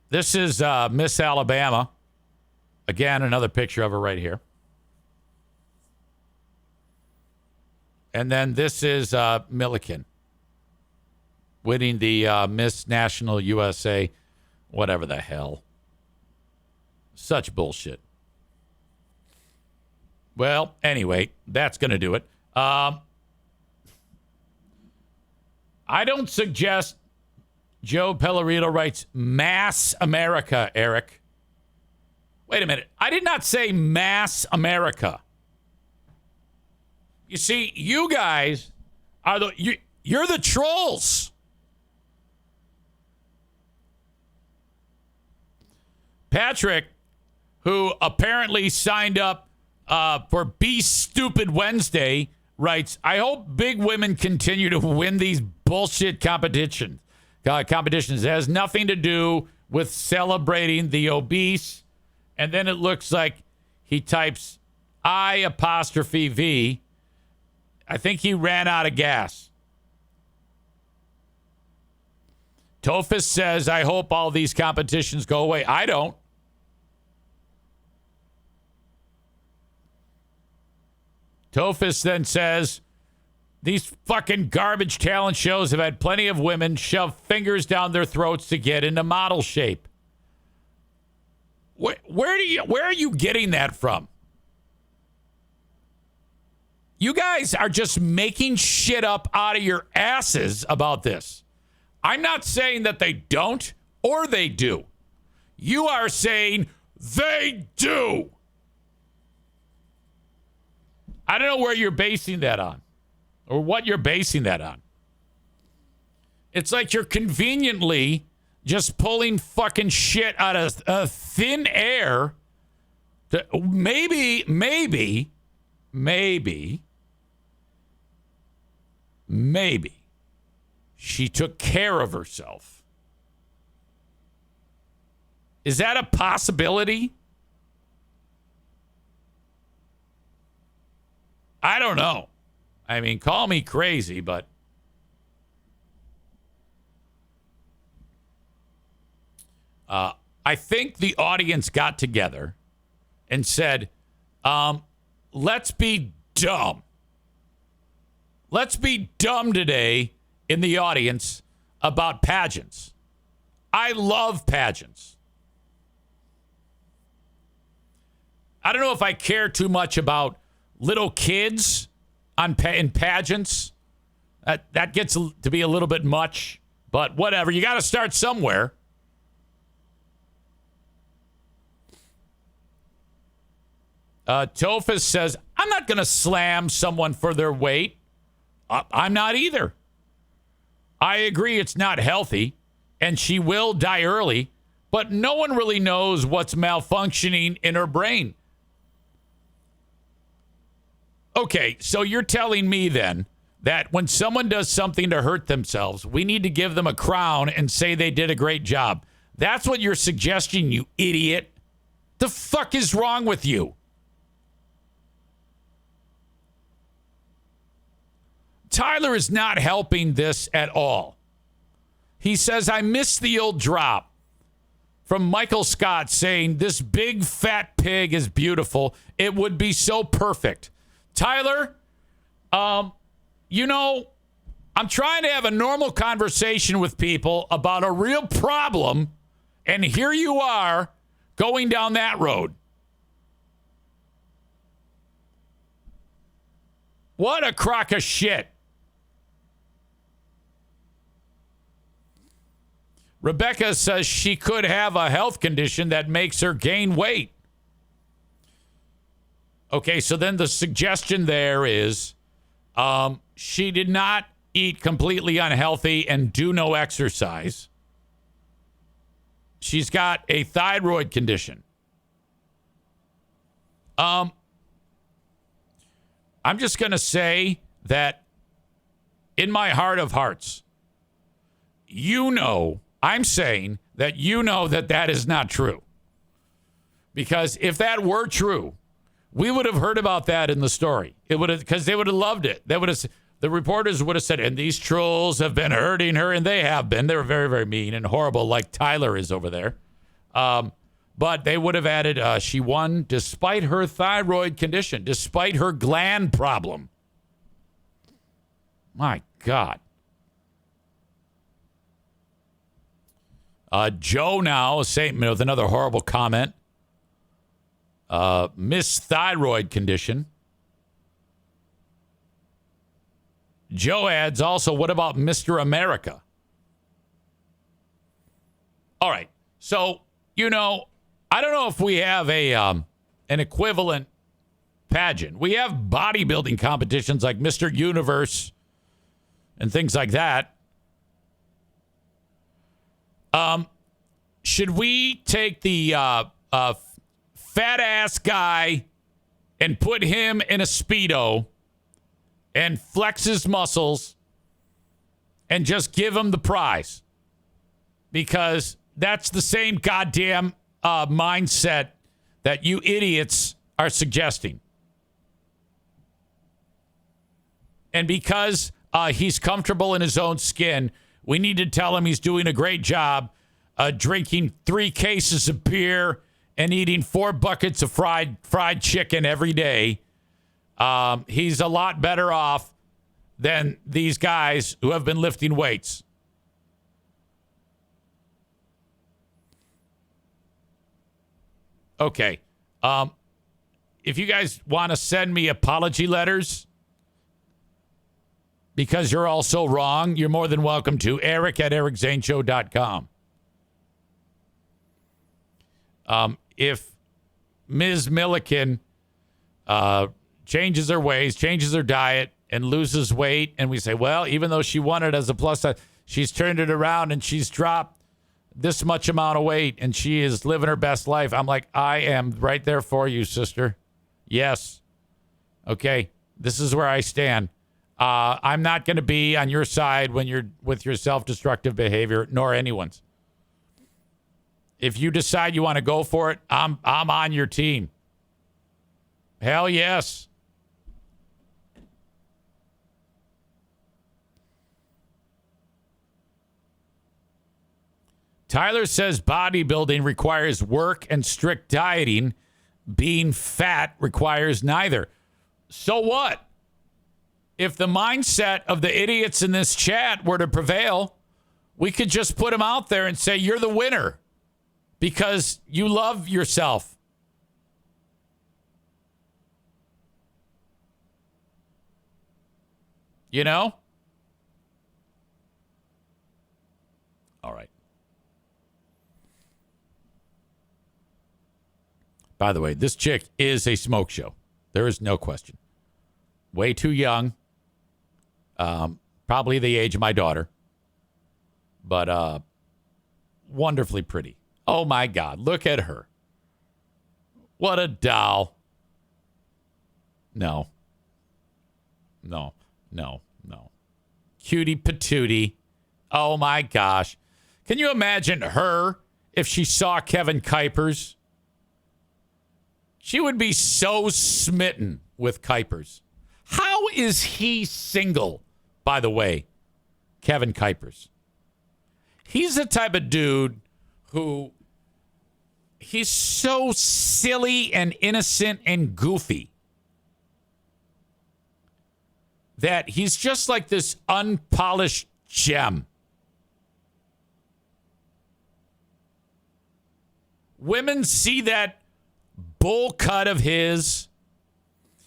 This is Miss Alabama. Again, another picture of her right here. And then this is Milliken winning the Miss National USA, whatever the hell. Such bullshit. Well, anyway, that's going to do it. I don't suggest Joe Pellerito writes Mass America, Eric. Wait a minute. I did not say Mass America. You see, you guys are you're the trolls. Patrick, who apparently signed up for Be Stupid Wednesday, writes, I hope big women continue to win these bullshit competitions. It has nothing to do with celebrating the obese. And then it looks like he types I''V. I think he ran out of gas. Tophus says, I hope all these competitions go away. I don't. Tophus then says, these fucking garbage talent shows have had plenty of women shove fingers down their throats to get into model shape. Where are you getting that from? You guys are just making shit up out of your asses about this. I'm not saying that they don't or they do. You are saying they do. I don't know where you're basing that on or what you're basing that on. It's like you're conveniently just pulling fucking shit out of thin air. To maybe she took care of herself. Is that a possibility? I don't know. I mean, call me crazy, but I think the audience got together and said, let's be dumb. Let's be dumb today in the audience about pageants. I love pageants. I don't know if I care too much about little kids in pageants. That gets to be a little bit much, but whatever. You got to start somewhere. Tophus says, I'm not going to slam someone for their weight. I'm not either. I agree it's not healthy, and she will die early, but no one really knows what's malfunctioning in her brain. Okay, so you're telling me then that when someone does something to hurt themselves, we need to give them a crown and say they did a great job. That's what you're suggesting, you idiot. The fuck is wrong with you? Tyler is not helping this at all. He says, I miss the old drop from Michael Scott saying, this big fat pig is beautiful. It would be so perfect. Tyler, I'm trying to have a normal conversation with people about a real problem, and here you are going down that road. What a crock of shit. Rebecca says she could have a health condition that makes her gain weight. Okay, so then the suggestion there is she did not eat completely unhealthy and do no exercise. She's got a thyroid condition. I'm just going to say that in my heart of hearts, I'm saying that that is not true. Because if that were true, we would have heard about that in the story. It would have, because they would have loved it. They would have, the reporters would have said, and these trolls have been hurting her, and they have been. They were very, very mean and horrible, like Tyler is over there. But they would have added, she won despite her thyroid condition, despite her gland problem. My God. Joe now saying with another horrible comment. Miss Thyroid condition. Joe adds also, what about Mr. America? All right. So, I don't know if we have an equivalent pageant. We have bodybuilding competitions like Mr. Universe and things like that. Should we take the fat ass guy and put him in a Speedo and flex his muscles and just give him the prize? Because that's the same goddamn mindset that you idiots are suggesting. And because he's comfortable in his own skin, we need to tell him he's doing a great job drinking 3 cases of beer and eating 4 buckets of fried chicken every day. He's a lot better off than these guys who have been lifting weights. Okay. If you guys want to send me apology letters because you're all so wrong, you're more than welcome to. Eric@ericzaneshow.com. If Ms. Milliken changes her ways, changes her diet, and loses weight, and we say, well, even though she won it as a plus size, she's turned it around and she's dropped this much amount of weight and she is living her best life. I'm like, I am right there for you, sister. Yes. Okay. This is where I stand. I'm not going to be on your side when you're with your self-destructive behavior, nor anyone's. If you decide you want to go for it, I'm on your team. Hell yes. Tyler says bodybuilding requires work and strict dieting. Being fat requires neither. So what? If the mindset of the idiots in this chat were to prevail, we could just put them out there and say, you're the winner because you love yourself. You know? All right. By the way, this chick is a smoke show. There is no question. Way too young. Probably the age of my daughter. But wonderfully pretty. Oh, my God. Look at her. What a doll. No. Cutie patootie. Oh, my gosh. Can you imagine her if she saw Kevin Kuipers? She would be so smitten with Kuipers. How is he single, by the way, Kevin Kuipers? He's the type of dude who he's so silly and innocent and goofy that he's just like this unpolished gem. Women see that bowl cut of his,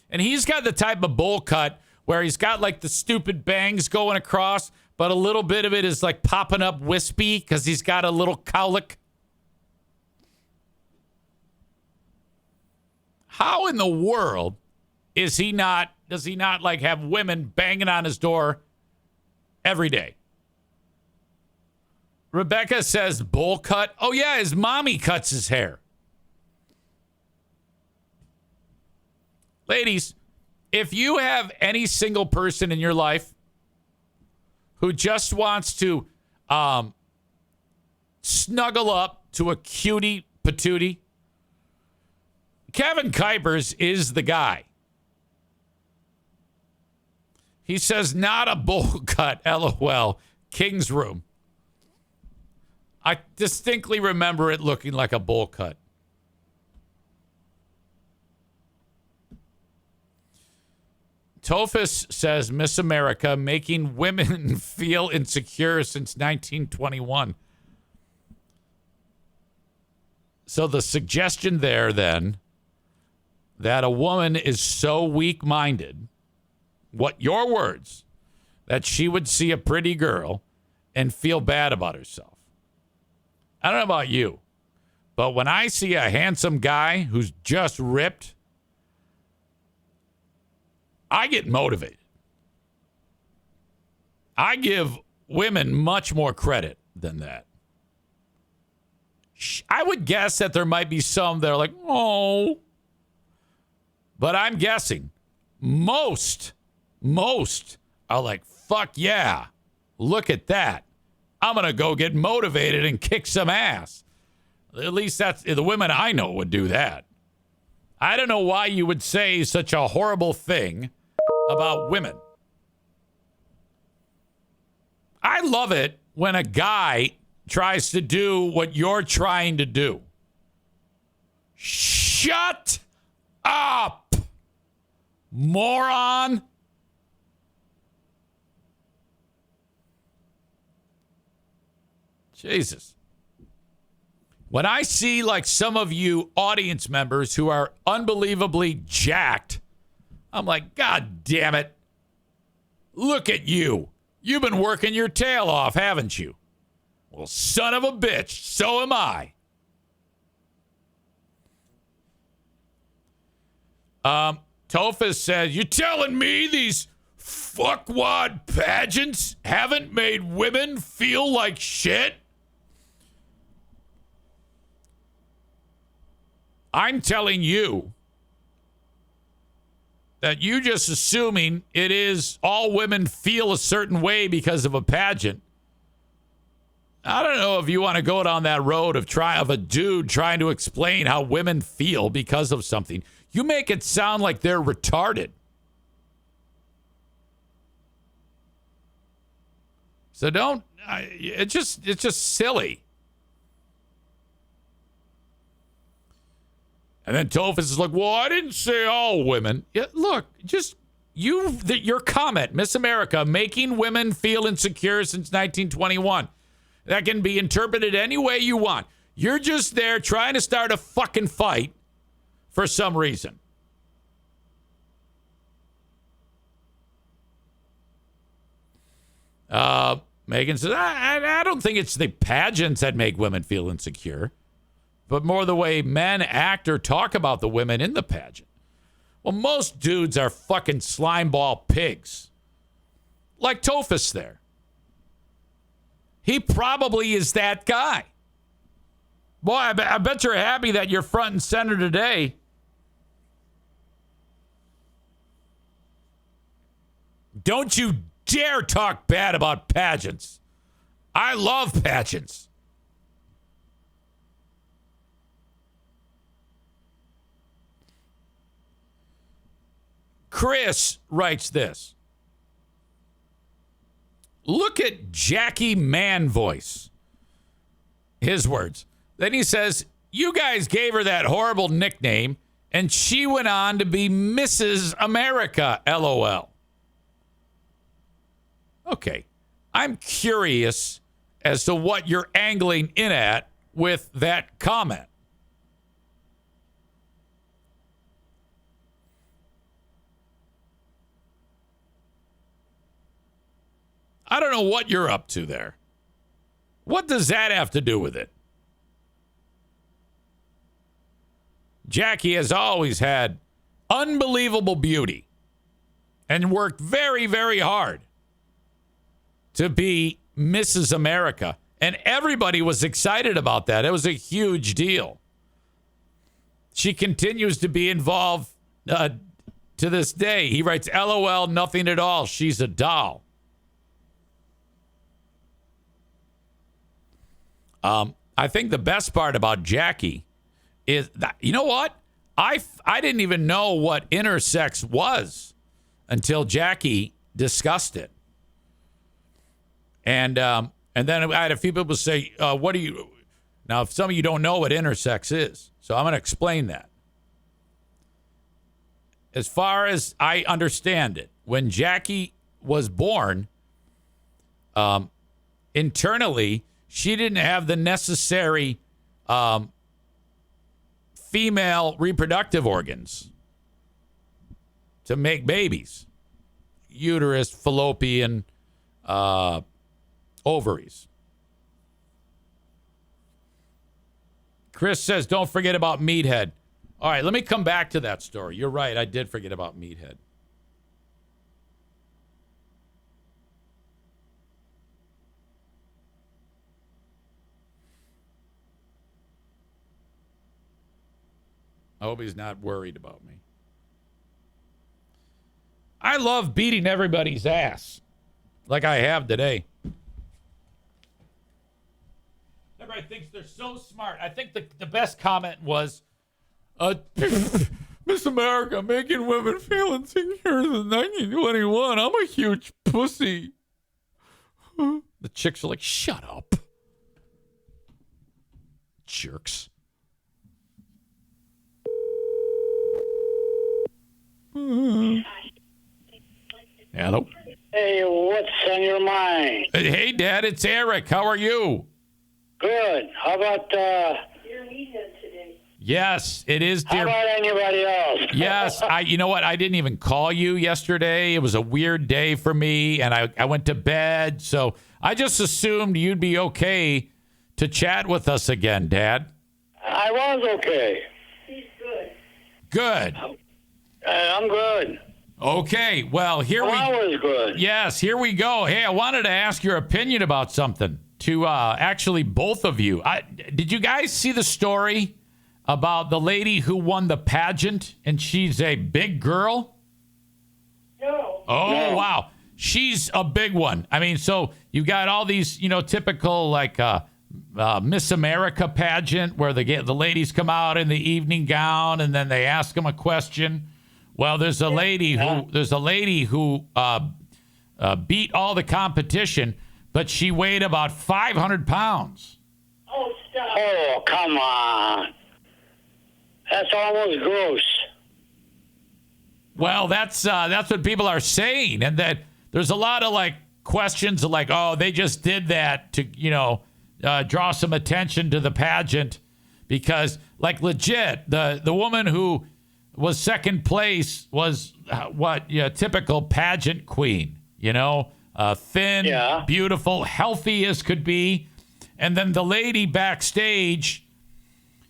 and he's got the type of bowl cut where he's got like the stupid bangs going across, but a little bit of it is like popping up wispy because he's got a little cowlick. How in the world does he not like have women banging on his door every day? Rebecca says bowl cut. Oh yeah, his mommy cuts his hair. Ladies, if you have any single person in your life who just wants to snuggle up to a cutie patootie, Kevin Kuipers is the guy. He says, not a bowl cut, LOL. King's room. I distinctly remember it looking like a bowl cut. Tophus says, Miss America making women feel insecure since 1921. So the suggestion there, then, that a woman is so weak-minded, what your words, that she would see a pretty girl and feel bad about herself. I don't know about you, but when I see a handsome guy who's just ripped, I get motivated. I give women much more credit than that. I would guess that there might be some that are like, oh. But I'm guessing most are like, fuck yeah. Look at that. I'm going to go get motivated and kick some ass. At least that's the women I know would do that. I don't know why you would say such a horrible thing about women. I love it when a guy tries to do what you're trying to do. Shut up, moron. Jesus. When I see like some of you audience members who are unbelievably jacked, I'm like, God damn it. Look at you. You've been working your tail off, haven't you? Well, son of a bitch, so am I. Tophus says, you telling me these fuckwad pageants haven't made women feel like shit? I'm telling you that you just assuming it is all women feel a certain way because of a pageant. I don't know if you want to go down that road of a dude trying to explain how women feel because of something. You make it sound like they're retarded. So don't. It's just silly. And then Tophus is like, well, I didn't say all women. Yeah, look, just your comment, Miss America, making women feel insecure since 1921. That can be interpreted any way you want. You're just there trying to start a fucking fight for some reason. Megan says, I don't think it's the pageants that make women feel insecure, but more the way men act or talk about the women in the pageant. Well, most dudes are fucking slimeball pigs. Like Tophus there. He probably is that guy. Boy, I bet you're happy that you're front and center today. Don't you dare talk bad about pageants. I love pageants. Chris writes this. Look at Jackie Man Voice. His words. Then he says, you guys gave her that horrible nickname, and she went on to be Mrs. America, LOL. Okay. I'm curious as to what you're angling in at with that comment. I don't know what you're up to there. What does that have to do with it? Jackie has always had unbelievable beauty and worked very, very hard to be Mrs. America. And everybody was excited about that. It was a huge deal. She continues to be involved to this day. He writes, LOL, nothing at all. She's a doll. I think the best part about Jackie is that, you know what? I didn't even know what intersex was until Jackie discussed it. And then I had a few people say, what do you... Now, if some of you don't know what intersex is, so I'm going to explain that. As far as I understand it, when Jackie was born, internally, she didn't have the necessary female reproductive organs to make babies. Uterus, fallopian, ovaries. Chris says, don't forget about Meathead. All right, let me come back to that story. You're right, I did forget about Meathead. I hope he's not worried about me. I love beating everybody's ass like I have today. Everybody thinks they're so smart. I think the best comment was, Miss America making women feel insecure in 1921. I'm a huge pussy. The chicks are like, shut up. Jerks. Hello. Hey, what's on your mind? Hey, Dad, it's Eric. How are you? Good. How about, Your Meathead today. Yes, it is, how dear. about anybody else? Yes, you know what? I didn't even call you yesterday. It was a weird day for me, and I went to bed. So I just assumed you'd be okay to chat with us again, Dad. I was okay. He's good. Good. I'm good. Okay, well, here we... I was good. Yes, here we go. Hey, I wanted to ask your opinion about something to actually both of you. Did you guys see the story about the lady who won the pageant, and she's a big girl? No. Oh, No. wow. She's a big one. I mean, so you got all these, typical, like, Miss America pageant where the ladies come out in the evening gown and then they ask them a question. Well, there's a lady who beat all the competition, but she weighed about 500 pounds. Oh, stop. Oh, come on. That's almost gross. Well, that's what people are saying, and that there's a lot of like questions of like, oh, they just did that to draw some attention to the pageant, because like legit the woman who was second place was typical pageant queen, thin, Yeah. beautiful, healthy as could be, and then the lady backstage,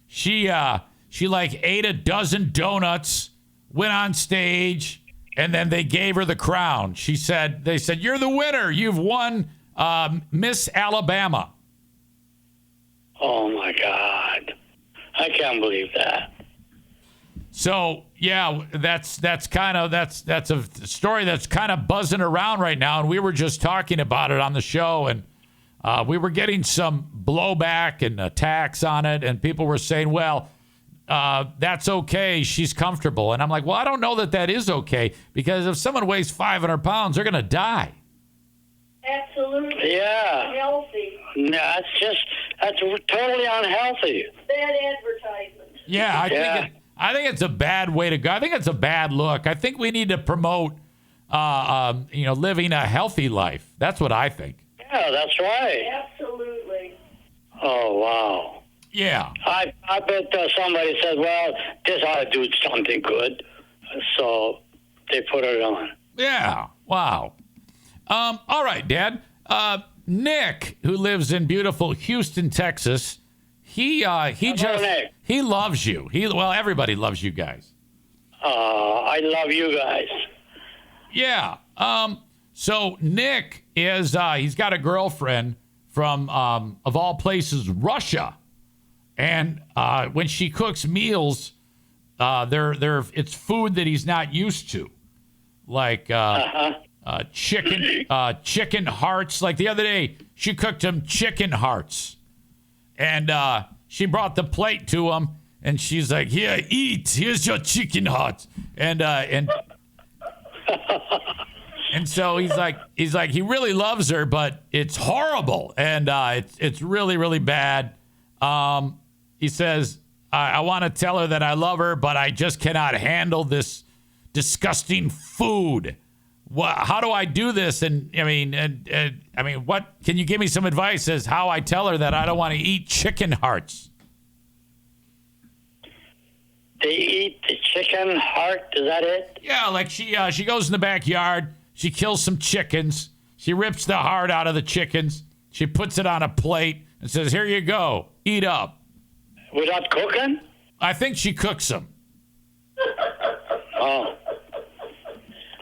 she like ate a dozen donuts, went on stage, and then they gave her the crown. They said, you're the winner. You've won Miss Alabama. Oh, my God. I can't believe that. So, yeah, that's a story that's kind of buzzing around right now. And we were just talking about it on the show, and we were getting some blowback and attacks on it. And people were saying, well, that's okay. She's comfortable. And I'm like, well, I don't know that is okay, because if someone weighs 500 pounds, they're going to die. Absolutely. Yeah. Unhealthy. No, that's totally unhealthy. Bad advertisement. Yeah, I think it's a bad way to go. I think it's a bad look. I think we need to promote, living a healthy life. That's what I think. Yeah, that's right. Absolutely. Oh, wow. Yeah. I bet somebody said, well, this ought to do something good. So they put it on. Yeah. Wow. All right, Dad. Nick, who lives in beautiful Houston, Texas, he loves you. Everybody loves you guys. I love you guys. Yeah. So Nick is he's got a girlfriend from of all places, Russia, and when she cooks meals, it's food that he's not used to, like chicken hearts. Like the other day, she cooked him chicken hearts, and she brought the plate to him, And she's like, "Here, eat. Here's your chicken heart." And so he's like, he really loves her, but it's horrible, and it's really, really bad. He says, I want to tell her that I love her, but I just cannot handle this disgusting food. How do I do this? And I mean, what can you give me some advice as how I tell her that I don't want to eat chicken hearts? They eat the chicken heart. Is that it? Yeah, like she goes in the backyard. She kills some chickens. She rips the heart out of the chickens. She puts it on a plate and says, "Here you go. Eat up." Without cooking? I think she cooks them. Oh.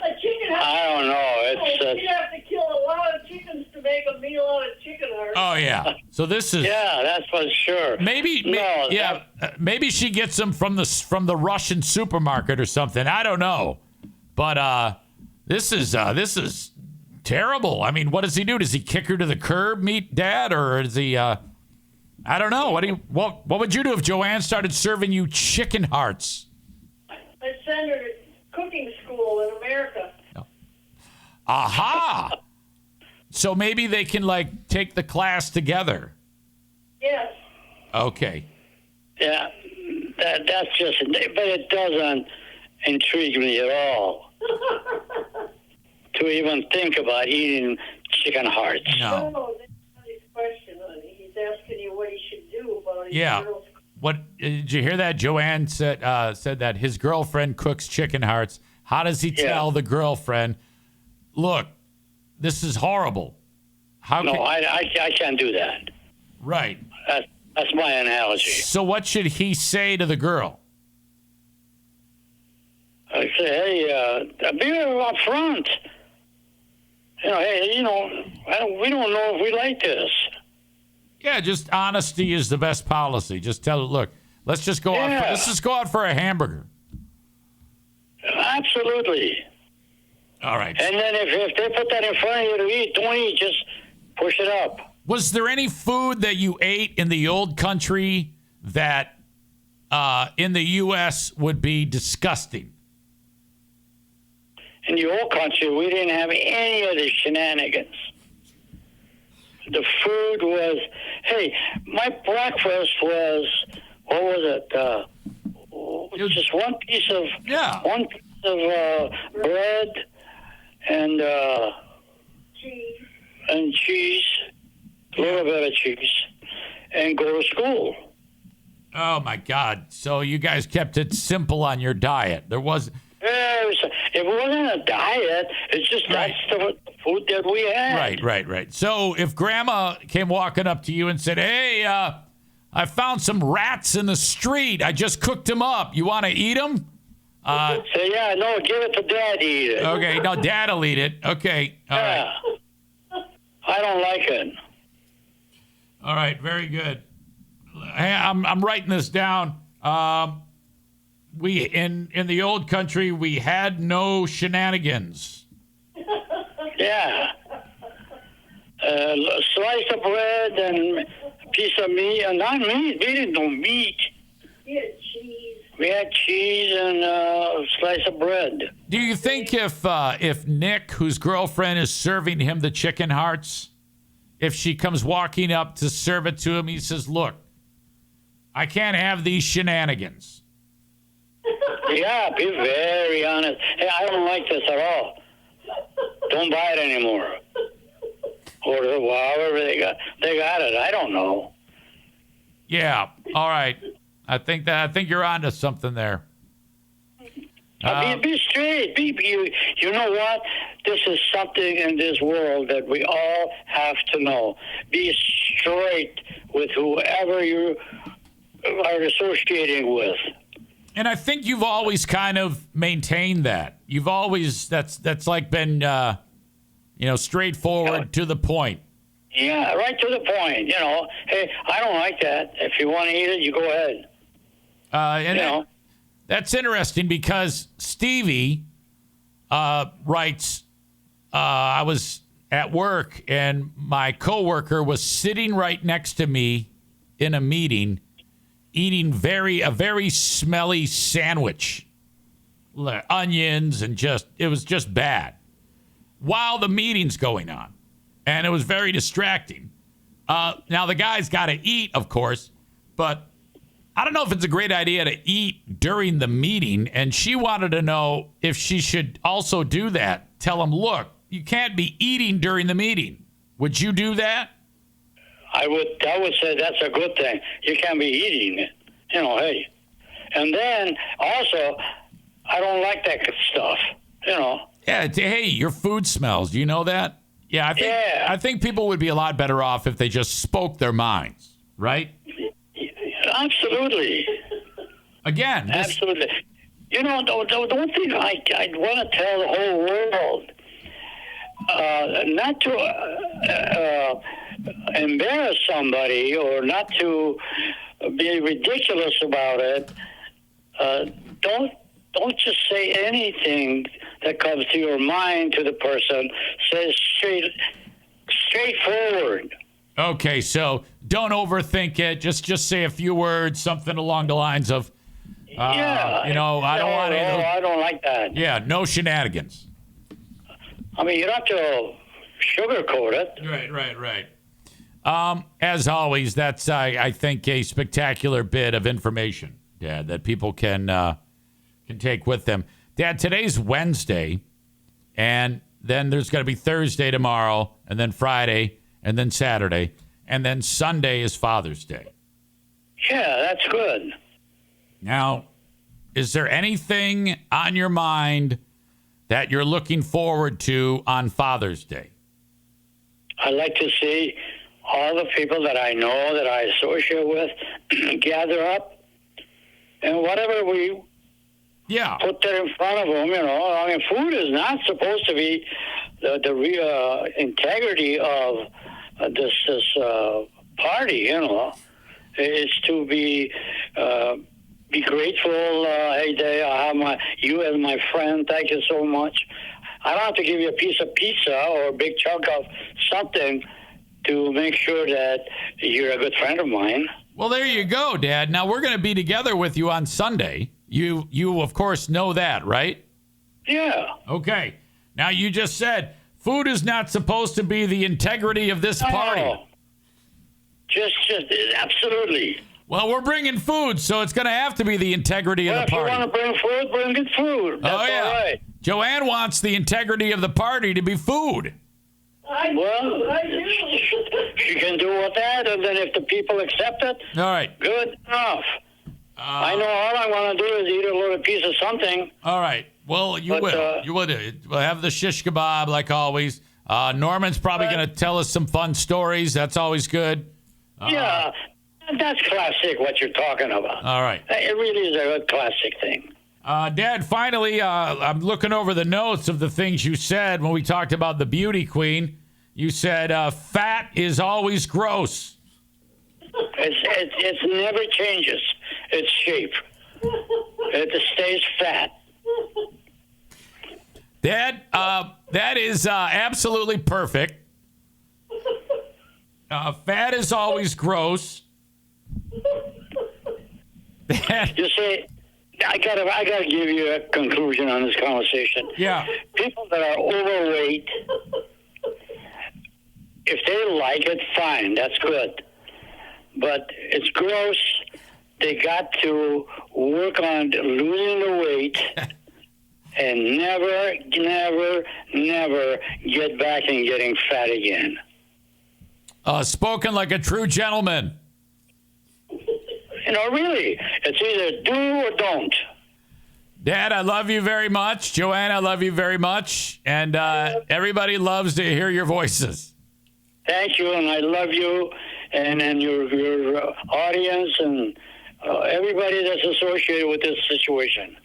A chicken heart. I don't know. It's You'd have to kill a lot of chickens to make a meal out of chicken heart. Oh yeah. So this is yeah, that's for sure. maybe she gets them from the Russian supermarket or something. I don't know, but this is terrible. I mean, what does he do? Does he kick her to the curb, meet Dad, or is he? I don't know. What would you do if Joanne started serving you chicken hearts? I'd send her to cooking school in America. Aha! So maybe they can like take the class together. Yes. Okay. Yeah, that's just. But it doesn't intrigue me at all to even think about eating chicken hearts. No. No, that's not his question, honey. He's asking you what he should do about his Yeah. girl's. What did you hear that? Joanne said that his girlfriend cooks chicken hearts. How does he tell the girlfriend, "Look, this is horrible"? I can't do that. Right. That's my analogy. So what should he say to the girl? I say, hey, be up front. Hey, we don't know if we like this. Yeah, just honesty is the best policy. Just tell her, "Look, let's just go out for a hamburger." Absolutely. All right. And then if they put that in front of you to eat, don't eat. Just push it up. Was there any food that you ate in the old country that in the U.S. would be disgusting? In the old country, we didn't have any of the shenanigans. The food was, hey, my breakfast was, what was it? Just one piece of bread and cheese, a little bit of cheese, and go to school. Oh my God! So you guys kept it simple on your diet. There was. It wasn't a diet. It's just that's the food that we had. Right. So if Grandma came walking up to you and said, "Hey, I found some rats in the street. I just cooked them up. You want to eat them?" Say, yeah, no, give it to Dad to eat it. Okay, no, Dad'll eat it. Okay, all right. I don't like it. All right, very good. Hey, I'm writing this down. We in the old country we had no shenanigans. Yeah. A slice of bread and a piece of meat, and not meat. We didn't do meat. We had cheese. We had cheese and a slice of bread. Do you think if Nick, whose girlfriend is serving him the chicken hearts, if she comes walking up to serve it to him, he says, "Look, I can't have these shenanigans." Yeah, be very honest. Hey, I don't like this at all. Don't buy it anymore. Or however they got it. I don't know. Yeah. All right. I think you're onto something there. Be straight. You know what? This is something in this world that we all have to know. Be straight with whoever you are associating with. And I think you've always kind of maintained that. You've always that's like been straightforward to the point. Yeah, right to the point. Hey, I don't like that. If you want to eat it, you go ahead. That's interesting because Stevie writes, I was at work and my coworker was sitting right next to me in a meeting eating a very smelly sandwich, onions, and it was just bad while the meeting's going on, and it was very distracting. Now the guy's got to eat, of course, but I don't know if it's a great idea to eat during the meeting, and she wanted to know if she should also do that. Tell him, look, you can't be eating during the meeting. Would you do that? I would say that's a good thing. You can't be eating it. Hey. And then, also, I don't like that stuff, Yeah, hey, your food smells. Do you know that? Yeah, I think people would be a lot better off if they just spoke their minds, right? Absolutely. Again. Absolutely. The one thing I'd want to tell the whole world, not to embarrass somebody or not to be ridiculous about it, don't just say anything that comes to your mind to the person. Say straightforward. Okay, so don't overthink it. Just say a few words, something along the lines of, I don't want to. I don't like that. Yeah, no shenanigans. I mean, you don't have to sugarcoat it. Right. As always, that's I think a spectacular bit of information, Dad, that people can take with them. Dad, today's Wednesday, and then there's going to be Thursday tomorrow, and then Friday, and then Saturday, and then Sunday is Father's Day. Yeah, that's good. Now, is there anything on your mind that you're looking forward to on Father's Day? I like to see all the people that I know, that I associate with, gather up, and whatever we put there in front of them, I mean, food is not supposed to be the real integrity of this party, It's to be grateful. Hey, Dave, I have you as my friend. Thank you so much. I don't have to give you a piece of pizza or a big chunk of something to make sure that you're a good friend of mine. Well, there you go, Dad. Now, we're going to be together with you on Sunday. You of course, know that, right? Yeah. Okay. Now, you just said food is not supposed to be the integrity of this party. No. Just absolutely. Well, we're bringing food, so it's going to have to be the integrity of the party. If you want to bring food, bring good food. That's all right. Joanne wants the integrity of the party to be food. I do. She can do with that, and then if the people accept it, all right, good enough. I know all I want to do is eat a little piece of something. All right. Well, you will. We'll have the shish kebab like always. Norman's probably going to tell us some fun stories. That's always good. Yeah, that's classic what you're talking about. All right. It really is a good classic thing. Dad, finally, I'm looking over the notes of the things you said when we talked about the beauty queen. You said fat is always gross. It never changes its shape. It stays fat. Dad, that is absolutely perfect. Fat is always gross. You see, I gotta give you a conclusion on this conversation. Yeah. People that are overweight, if they like it, fine, that's good. But it's gross. They got to work on losing the weight and never get back and getting fat again. Spoken like a true gentleman. Really, it's either do or don't. Dad, I love you very much. Joanne, I love you very much. And everybody loves to hear your voices. Thank you, and I love you, and your audience, and everybody that's associated with this situation.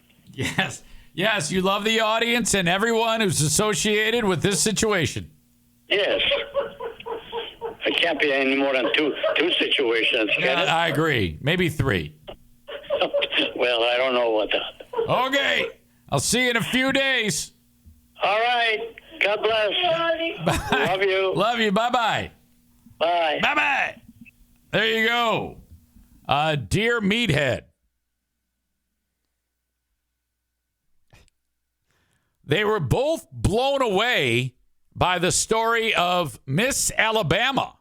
Yes, you love the audience and everyone who's associated with this situation. Yes. It can't be any more than two situations. Yeah, I agree. Maybe 3. Well, I don't know about that. Okay. I'll see you in a few days. All right. God bless. Bye. Love you. Love you. Bye-bye. Bye. Bye-bye. There you go. Dear Meathead. They were both blown away by the story of Miss Alabama.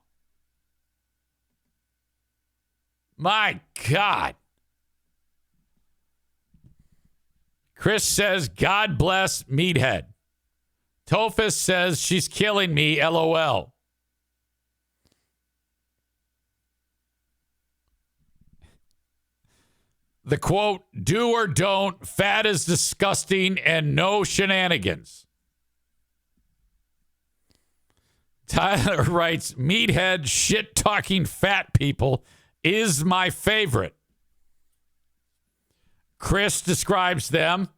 My God. Chris says, God bless Meathead. Tophus says, she's killing me, LOL. The quote, do or don't, fat is disgusting and no shenanigans. Tyler writes, Meathead shit-talking fat people is my favorite. Chris describes them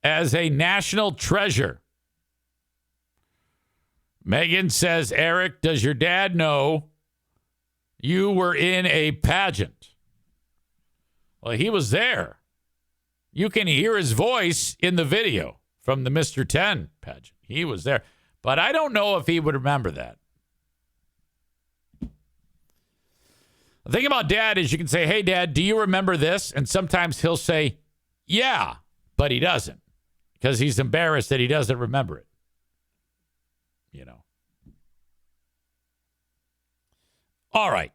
as a national treasure. Megan says, Eric, does your dad know you were in a pageant? Well, he was there. You can hear his voice in the video from the Mr. 10 pageant. He was there. But I don't know if he would remember that. The thing about Dad is you can say, hey, Dad, do you remember this? And sometimes he'll say, yeah, but he doesn't because he's embarrassed that he doesn't remember it. You know. All right.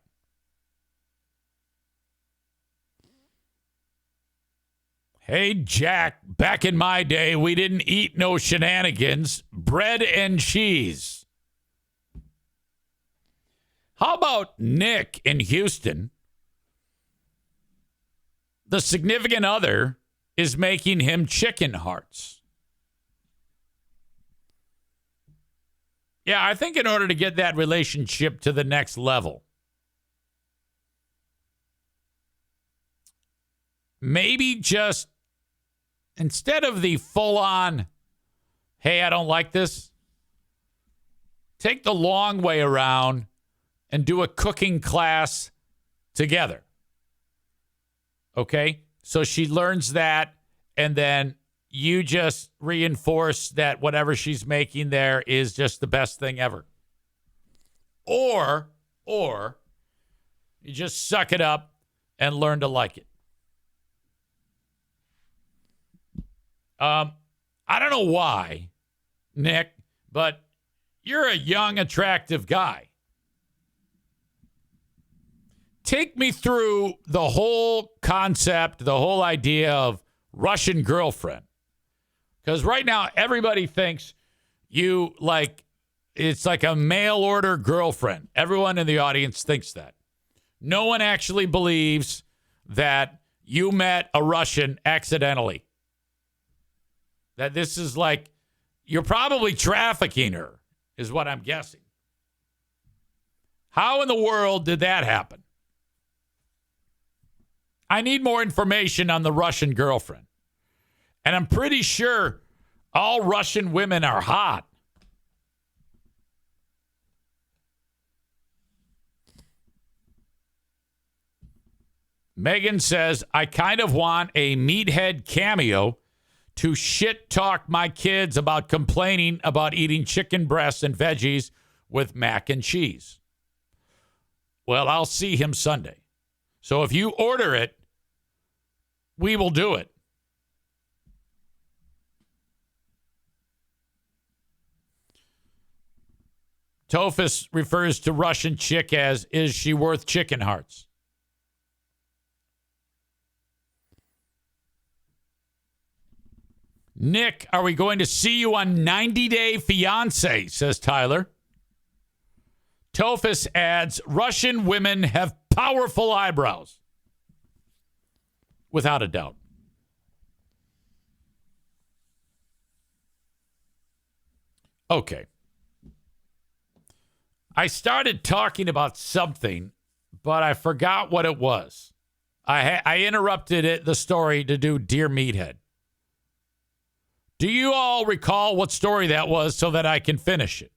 Hey, Jack, back in my day, we didn't eat no shenanigans, bread and cheese. How about Nick in Houston? The significant other is making him chicken hearts. Yeah, I think in order to get that relationship to the next level, maybe just instead of the full-on, hey, I don't like this, take the long way around and do a cooking class together. Okay? So she learns that, and then you just reinforce that whatever she's making there is just the best thing ever. Or you just suck it up and learn to like it. I don't know why, Nick, but you're a young, attractive guy. Take me through the whole concept, the whole idea of Russian girlfriend. Because right now, everybody thinks you it's like a mail order girlfriend. Everyone in the audience thinks that. No one actually believes that you met a Russian accidentally. That this is like, you're probably trafficking her, is what I'm guessing. How in the world did that happen? I need more information on the Russian girlfriend. And I'm pretty sure all Russian women are hot. Megan says, I kind of want a Meathead cameo to shit talk my kids about complaining about eating chicken breasts and veggies with mac and cheese. Well, I'll see him Sunday. So if you order it, we will do it. Tophus refers to Russian chick as, is she worth chicken hearts? Nick, are we going to see you on 90 Day Fiancé, says Tyler. Tophus adds, Russian women have powerful eyebrows. Without a doubt. Okay. I started talking about something, but I forgot what it was. I interrupted the story to do Dear Meathead. Do you all recall what story that was so that I can finish it?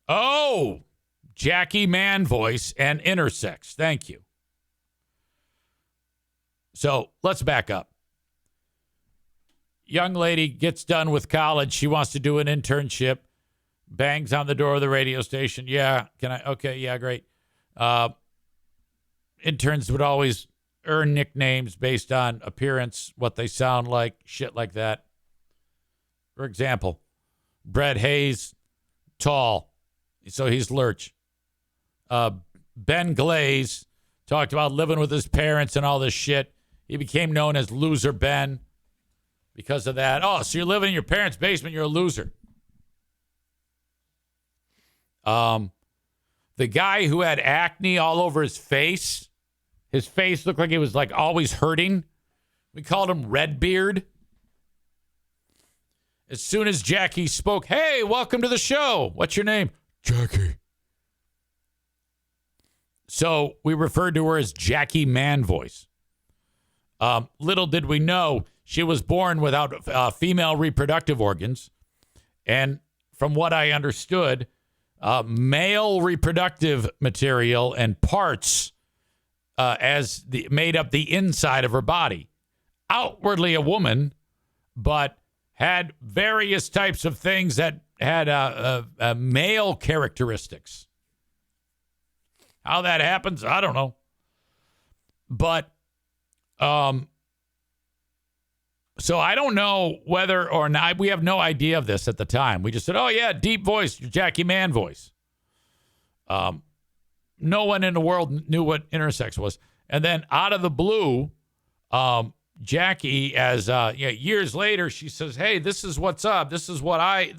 Oh, Jackie Man voice and intersex. Thank you. So let's back up. Young lady gets done with college. She wants to do an internship, Bangs on the door of the radio station. Yeah. Can I? Okay. Yeah, great. Interns would always earn nicknames based on appearance, what they sound like, shit like that. For example, Brett Hayes, tall, so he's Lurch. Ben Glaze talked about living with his parents and all this shit. He became known as Loser Ben because of that. Oh, so you're living in your parents' basement, you're a loser. The guy who had acne all over his face looked like he was like always hurting. We called him Redbeard. As soon as Jackie spoke, hey, welcome to the show. What's your name? Jackie. So we referred to her as Jackie Man Voice. Little did we know she was born without female reproductive organs. And from what I understood, male reproductive material and parts made up the inside of her body. Outwardly a woman, but had various types of things that had male characteristics. How that happens, I don't know. But, so I don't know whether or not, we have no idea of this at the time. We just said, oh yeah, deep voice, Jackie Man Voice. No one in the world knew what intersex was. And then out of the blue, Jackie, as years later, she says, hey, this is what's up. This is what I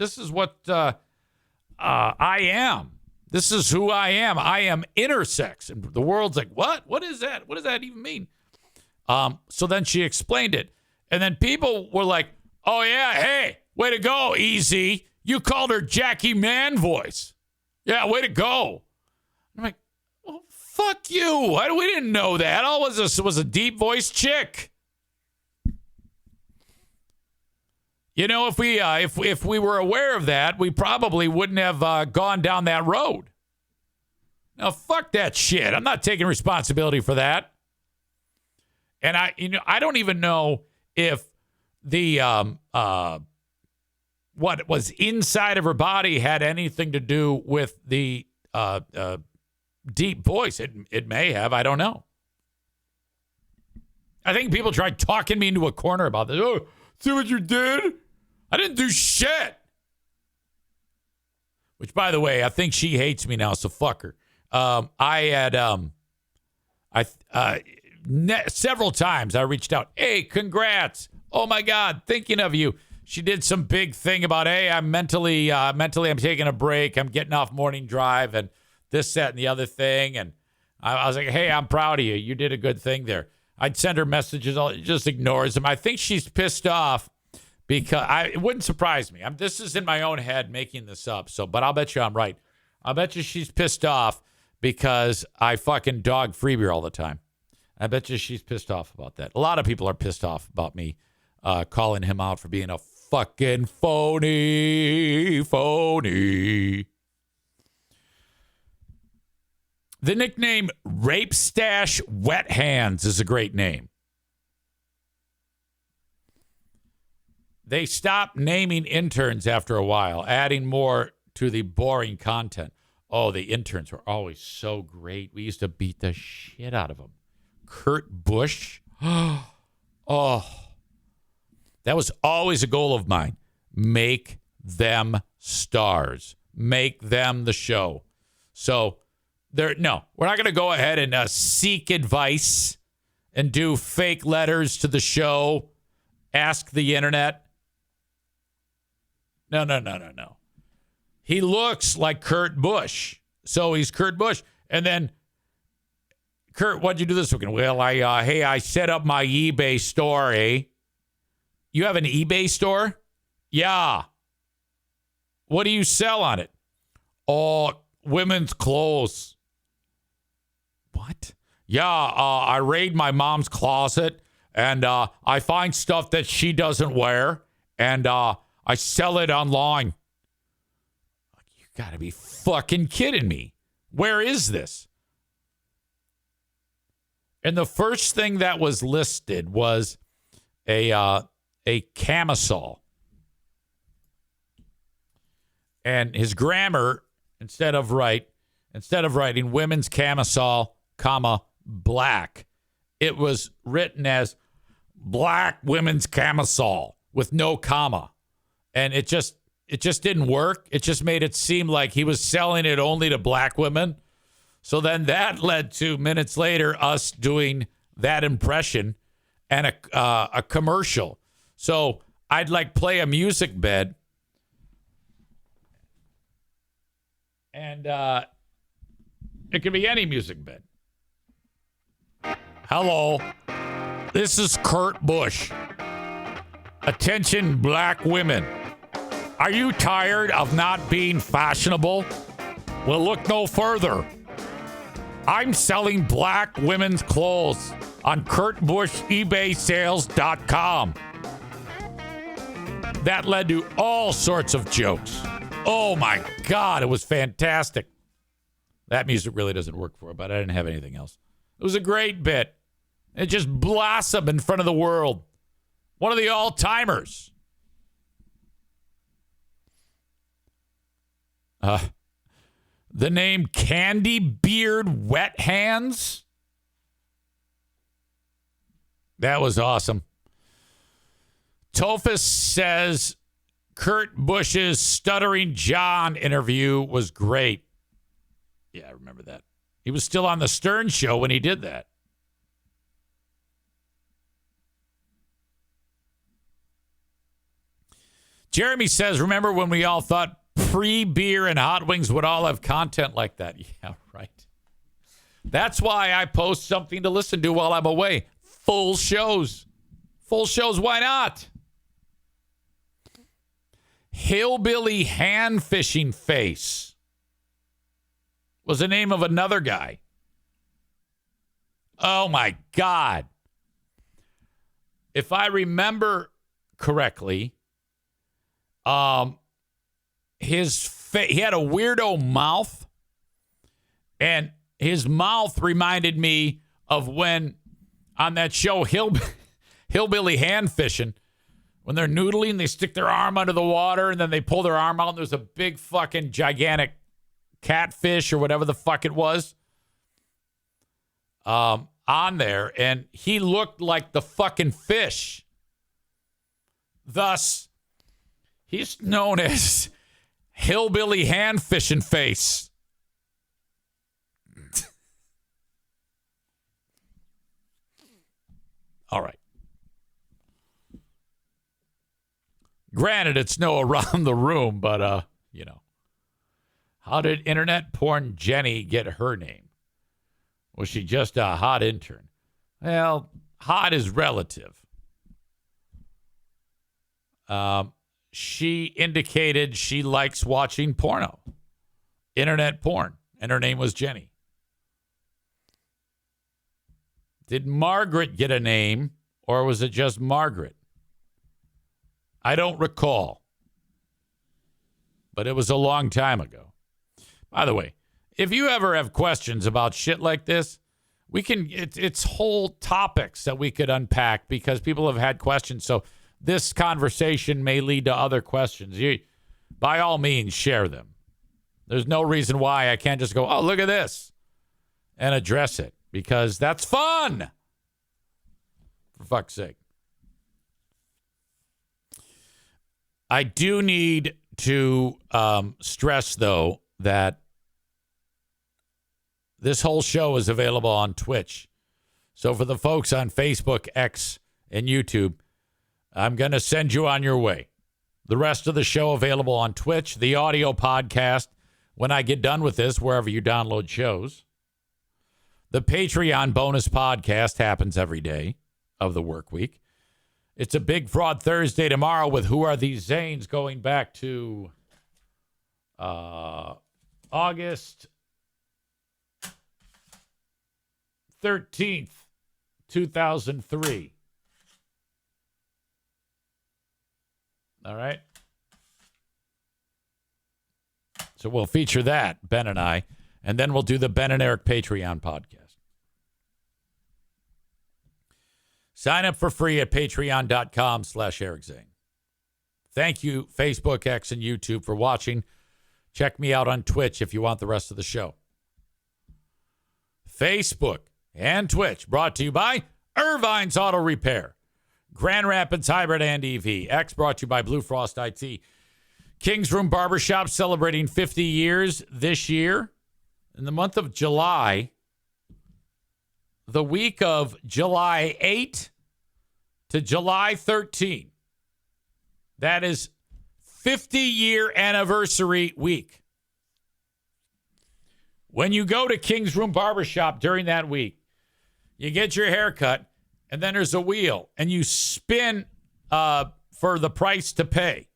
am. This is who I am. I am intersex. And the world's like, what? What is that? What does that even mean? So then she explained it. And then people were like, oh, yeah, hey, way to go, Easy. You called her Jackie Man Voice. Yeah, way to go. I'm like, well, fuck you. We didn't know that. All was a deep voice chick. You know, if we were aware of that, we probably wouldn't have gone down that road. Now, fuck that shit. I'm not taking responsibility for that. And I don't even know if the what was inside of her body had anything to do with the deep voice. It may have. I don't know. I think people tried talking me into a corner about this. Oh, see what you did? I didn't do shit. Which, by the way, I think she hates me now, so fuck her. Several times I reached out. Hey, congrats. Oh my God, thinking of you. She did some big thing about, hey, I'm mentally I'm taking a break. I'm getting off morning drive and this, that, and the other thing. And I was like, hey, I'm proud of you. You did a good thing there. I'd send her messages. Just ignores them. I think she's pissed off because it wouldn't surprise me. This is in my own head making this up. But I'll bet you I'm right. I'll bet you she's pissed off because I fucking dog Freebie all the time. I bet you she's pissed off about that. A lot of people are pissed off about me calling him out for being a fucking phony. The nickname Rape Stash Wet Hands is a great name. They stopped naming interns after a while, adding more to the boring content. Oh, the interns were always so great. We used to beat the shit out of them. Kurt Busch. Oh, that was always a goal of mine. Make them stars. Make them the show. So, we're not going to go ahead and seek advice and do fake letters to the show. Ask the internet. No. He looks like Kurt Busch. So he's Kurt Busch. And then, Kurt, what'd you do this weekend? Well, I set up my eBay store, eh? You have an eBay store? Yeah. What do you sell on it? Oh, women's clothes. What? Yeah, I raid my mom's closet, and I find stuff that she doesn't wear, and I sell it online. You gotta be fucking kidding me. Where is this? And the first thing that was listed was a camisole. And his grammar, instead of writing women's camisole, comma, black, it was written as black women's camisole with no comma. And it just didn't work. It just made it seem like he was selling it only to black women. So then that led to minutes later us doing that impression and a commercial. So I'd like play a music bed, and it could be any music bed. Hello, this is Kurt Busch. Attention, black women. Are you tired of not being fashionable? Well, look no further. I'm selling black women's clothes on KurtBuschEBaySales.com. That led to all sorts of jokes. Oh my God, it was fantastic. That music really doesn't work for it, but I didn't have anything else. It was a great bit. It just blossomed in front of the world. One of the all-timers. The name Candy Beard Wet Hands. That was awesome. Tophus says Kurt Busch's Stuttering John interview was great. Yeah, I remember that. He was still on the Stern Show when he did that. Jeremy says, remember when we all thought pre-beer and hot wings would all have content like that? Yeah, right. That's why I post something to listen to while I'm away. Full shows. Full shows, why not? Hillbilly Hand Fishing Face was the name of another guy. Oh, my God. If I remember correctly, he had a weirdo mouth, and his mouth reminded me of when on that show Hillbilly Hand Fishing, when they're noodling, they stick their arm under the water and then they pull their arm out and there's a big fucking gigantic catfish or whatever the fuck it was on there, and he looked like the fucking fish. Thus, he's known as Hillbilly Hand Fishing Face. All right. Granted, it's no around the room, but, you know. How did internet porn Jenny get her name? Was she just a hot intern? Well, hot is relative. She indicated she likes watching porno, internet porn, and her name was Jenny. Did Margaret get a name, or was it just Margaret? I don't recall, but it was a long time ago. By the way, if you ever have questions about shit like this, we can. It's whole topics that we could unpack because people have had questions. So this conversation may lead to other questions. You, by all means, share them. There's no reason why I can't just go, oh, look at this, and address it, because that's fun. For fuck's sake. I do need to stress, though, that this whole show is available on Twitch. So for the folks on Facebook, X, and YouTube, I'm going to send you on your way. The rest of the show available on Twitch, the audio podcast, when I get done with this, wherever you download shows. The Patreon bonus podcast happens every day of the work week. It's a Big Fraud Thursday tomorrow with Who Are These Zanes going back to August 13th, 2003. All right. So we'll feature that, Ben and I, and then we'll do the Ben and Eric Patreon podcast. Sign up for free at patreon.com/Eric Zane. Thank you, Facebook, X, and YouTube for watching. Check me out on Twitch if you want the rest of the show. Facebook and Twitch brought to you by Irvine's Auto Repair. Grand Rapids Hybrid and EV. X brought to you by Blue Frost IT. King's Room Barbershop celebrating 50 years this year. In the month of July, the week of July 8 to July 13. That is 50-year anniversary week. When you go to King's Room Barbershop during that week, you get your hair cut, and then there's a wheel, and you spin for the price to pay.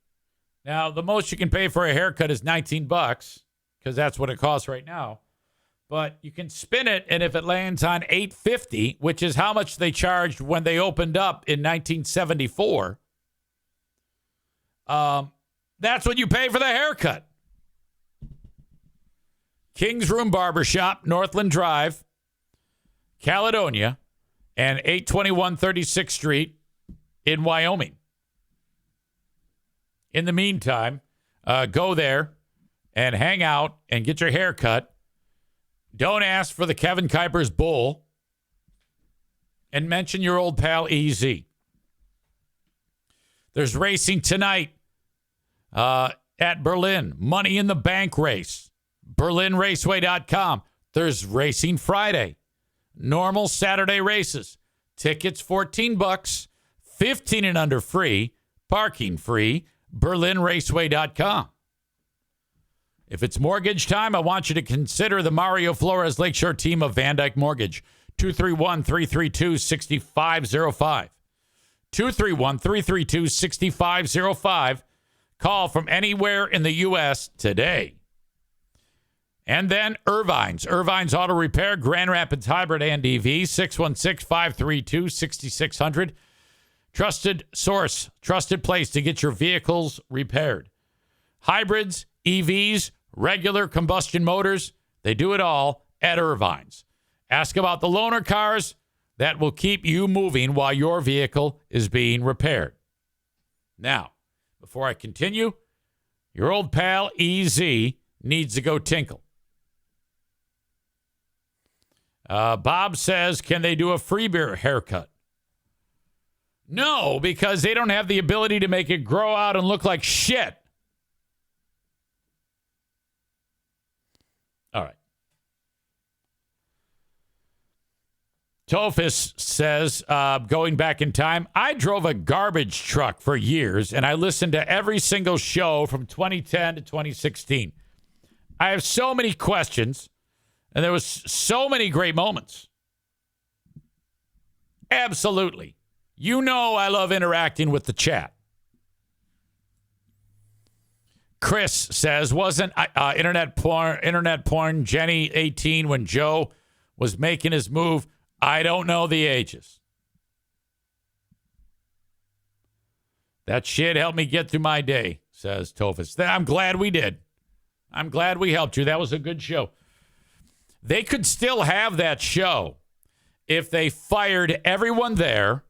Now, the most you can pay for a haircut is $19 because that's what it costs right now. But you can spin it, and if it lands on $8.50, which is how much they charged when they opened up in 1974, that's what you pay for the haircut. King's Room Barbershop, Northland Drive, Caledonia, and 821 36th Street in Wyoming. In the meantime, go there and hang out and get your hair cut. Don't ask for the Kevin Kuiper's bull. And mention your old pal EZ. There's racing tonight at Berlin. Money in the Bank race. BerlinRaceway.com. There's racing Friday. Normal Saturday races. Tickets $14. 15 and under free. Parking free. BerlinRaceway.com. If it's mortgage time, I want you to consider the Mario Flores Lakeshore team of Van Dyke Mortgage. 231-332-6505. 231-332-6505. Call from anywhere in the U.S. today. And then Irvine's Auto Repair, Grand Rapids Hybrid and EV, 616-532-6600. Trusted source, trusted place to get your vehicles repaired. Hybrids, EVs, regular combustion motors, they do it all at Irvine's. Ask about the loaner cars that will keep you moving while your vehicle is being repaired. Now, before I continue, your old pal EZ needs to go tinkle. Bob says, can they do a free beer haircut? No, because they don't have the ability to make it grow out and look like shit. All right. Tophus says, going back in time, I drove a garbage truck for years, and I listened to every single show from 2010 to 2016. I have so many questions, and there was so many great moments. Absolutely. You know I love interacting with the chat. Chris says, wasn't internet porn Jenny 18 when Joe was making his move? I don't know the ages. That shit helped me get through my day, says Tophus. I'm glad we did. I'm glad we helped you. That was a good show. They could still have that show if they fired everyone there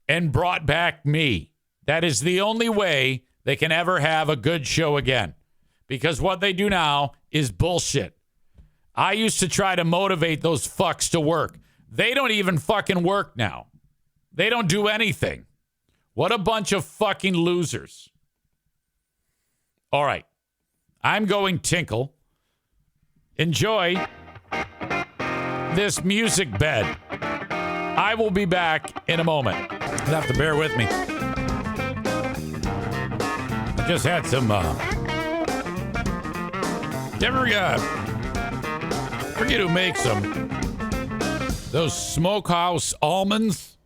and brought back me. That is the only way they can ever have a good show again. Because what they do now is bullshit. I used to try to motivate those fucks to work. They don't even fucking work now. They don't do anything. What a bunch of fucking losers. All right. I'm going tinkle. Enjoy this music bed. I will be back in a moment. You'll have to bear with me. I just had some, you ever forget who makes them? Those Smokehouse almonds.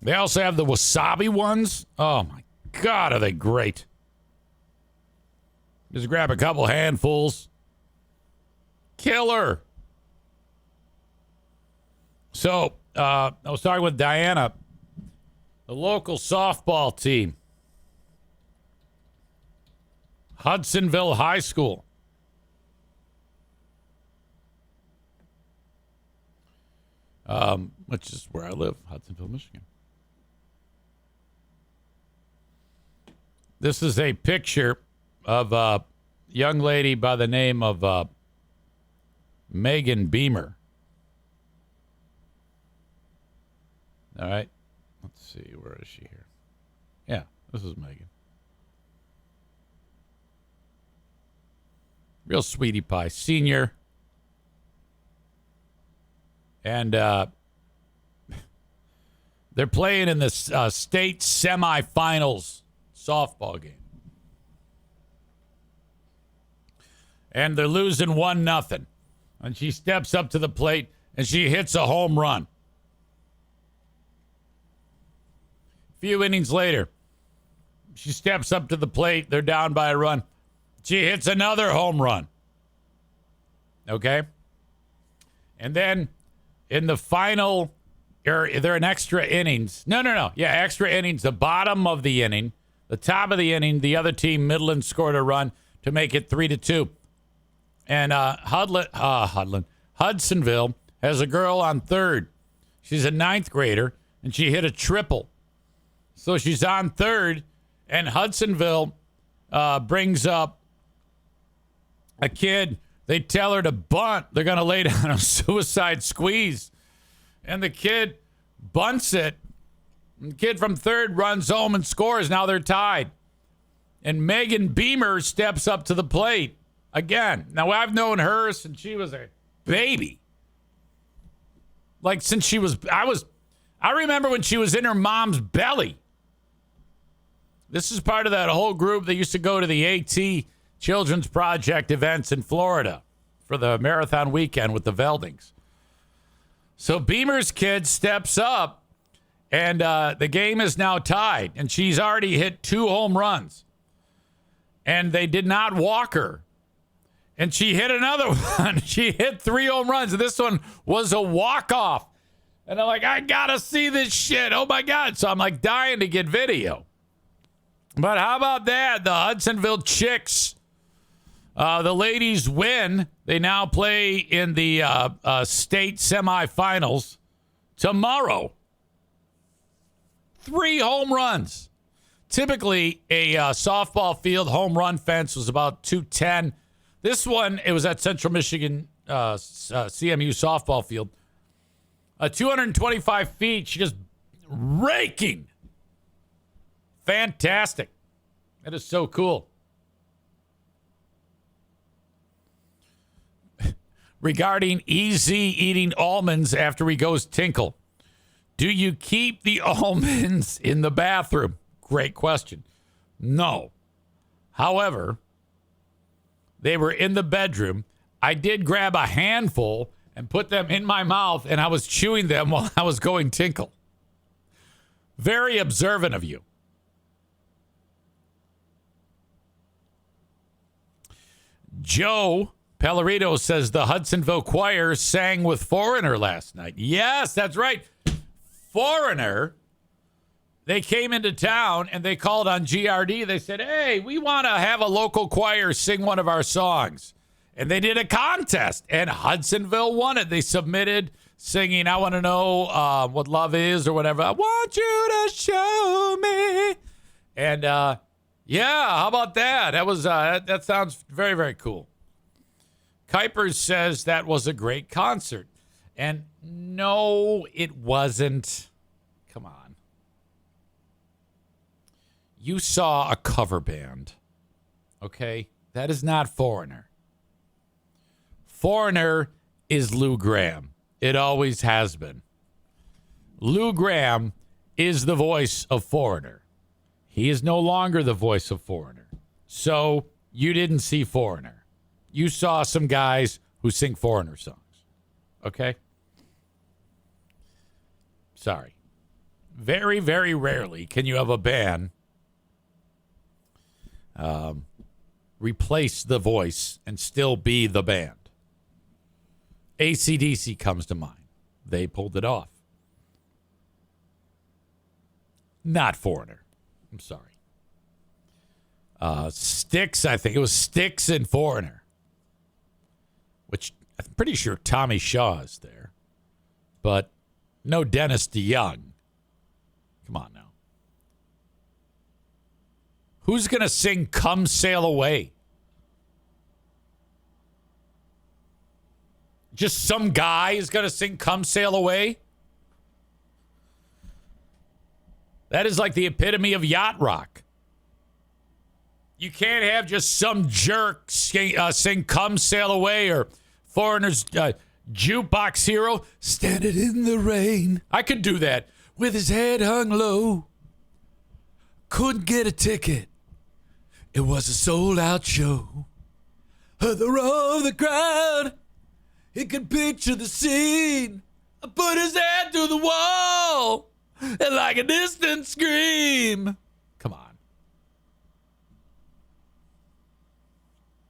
They also have the wasabi ones. Oh, my God, are they great. Just grab a couple handfuls. Killer. So, I was talking with Diana, the local softball team, Hudsonville High School. Which is where I live, Hudsonville, Michigan. This is a picture of young lady by the name of Megan Beamer. All right. Let's see. Where is she here? Yeah, this is Megan. Real sweetie pie. Senior. And they're playing in the state semifinals softball game. And they're losing 1-0. And she steps up to the plate and she hits a home run. A few innings later, she steps up to the plate. They're down by a run. She hits another home run. Okay? And then in the final, they're in extra innings. No. Yeah, extra innings. The bottom of the inning, the top of the inning, the other team, Midland, scored a run to make it 3-2. And Hudsonville has a girl on third. She's a 9th grader, and she hit a triple. So she's on third, and Hudsonville brings up a kid. They tell her to bunt. They're going to lay down a suicide squeeze. And the kid bunts it. The kid from third runs home and scores. Now they're tied. And Megan Beamer steps up to the plate again. Now, I've known her since she was a baby. Like, since she was, I remember when she was in her mom's belly. This is part of that whole group that used to go to the AT Children's Project events in Florida for the marathon weekend with the Veldings. So Beamer's kid steps up, and the game is now tied, and she's already hit 2 home runs. And they did not walk her. And she hit another one. She hit 3 home runs, and this one was a walk-off. And I'm like, I gotta see this shit. Oh, my God. So I'm like dying to get video. But how about that? The Hudsonville Chicks, the ladies win. They now play in the state semifinals tomorrow. 3 home runs. Typically, a softball field home run fence was about 210. This one, it was at Central Michigan CMU softball field. 225 feet. She just raking. Fantastic. That is so cool. Regarding EZ eating almonds after he goes tinkle. Do you keep the almonds in the bathroom? Great question. No. However, they were in the bedroom. I did grab a handful and put them in my mouth, and I was chewing them while I was going tinkle. Very observant of you. Joe Pellerito says the Hudsonville Choir sang with Foreigner last night. Yes, that's right. Foreigner. They came into town and they called on GRD. They said, hey, we want to have a local choir sing one of our songs. And they did a contest, and Hudsonville won it. They submitted singing, I Want to Know What Love Is or whatever. I want you to show me. And, yeah, how about that? That was that sounds very, very cool. Kuipers says that was a great concert. And no, it wasn't. Come on. You saw a cover band. Okay? That is not Foreigner. Foreigner is Lou Gramm. It always has been. Lou Gramm is the voice of Foreigner. He is no longer the voice of Foreigner. So you didn't see Foreigner. You saw some guys who sing Foreigner songs. Okay? Sorry. Very, very rarely can you have a band replace the voice and still be the band. AC/DC comes to mind. They pulled it off. Not Foreigner. I'm sorry. Styx, I think. It was Styx and Foreigner. Which I'm pretty sure Tommy Shaw is there. But no Dennis DeYoung. Come on now. Who's going to sing Come Sail Away? Just some guy is going to sing Come Sail Away? That is like the epitome of yacht rock. You can't have just some jerk sing Come Sail Away or Foreigner's Jukebox Hero, Standing in the Rain. I could do that. With his head hung low. Couldn't get a ticket. It was a sold-out show. The roar of the crowd. He could picture the scene. I put his head to the wall. And like a distant scream. Come on.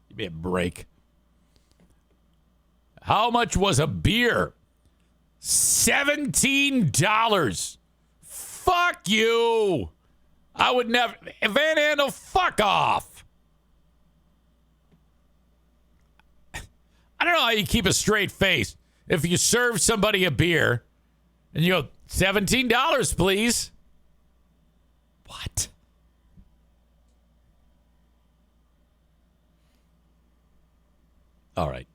Give me a break. How much was a beer? $17. Fuck you. I would never. Van Andel, fuck off. I don't know how you keep a straight face if you serve somebody a beer and you go, $17, please. What? All right.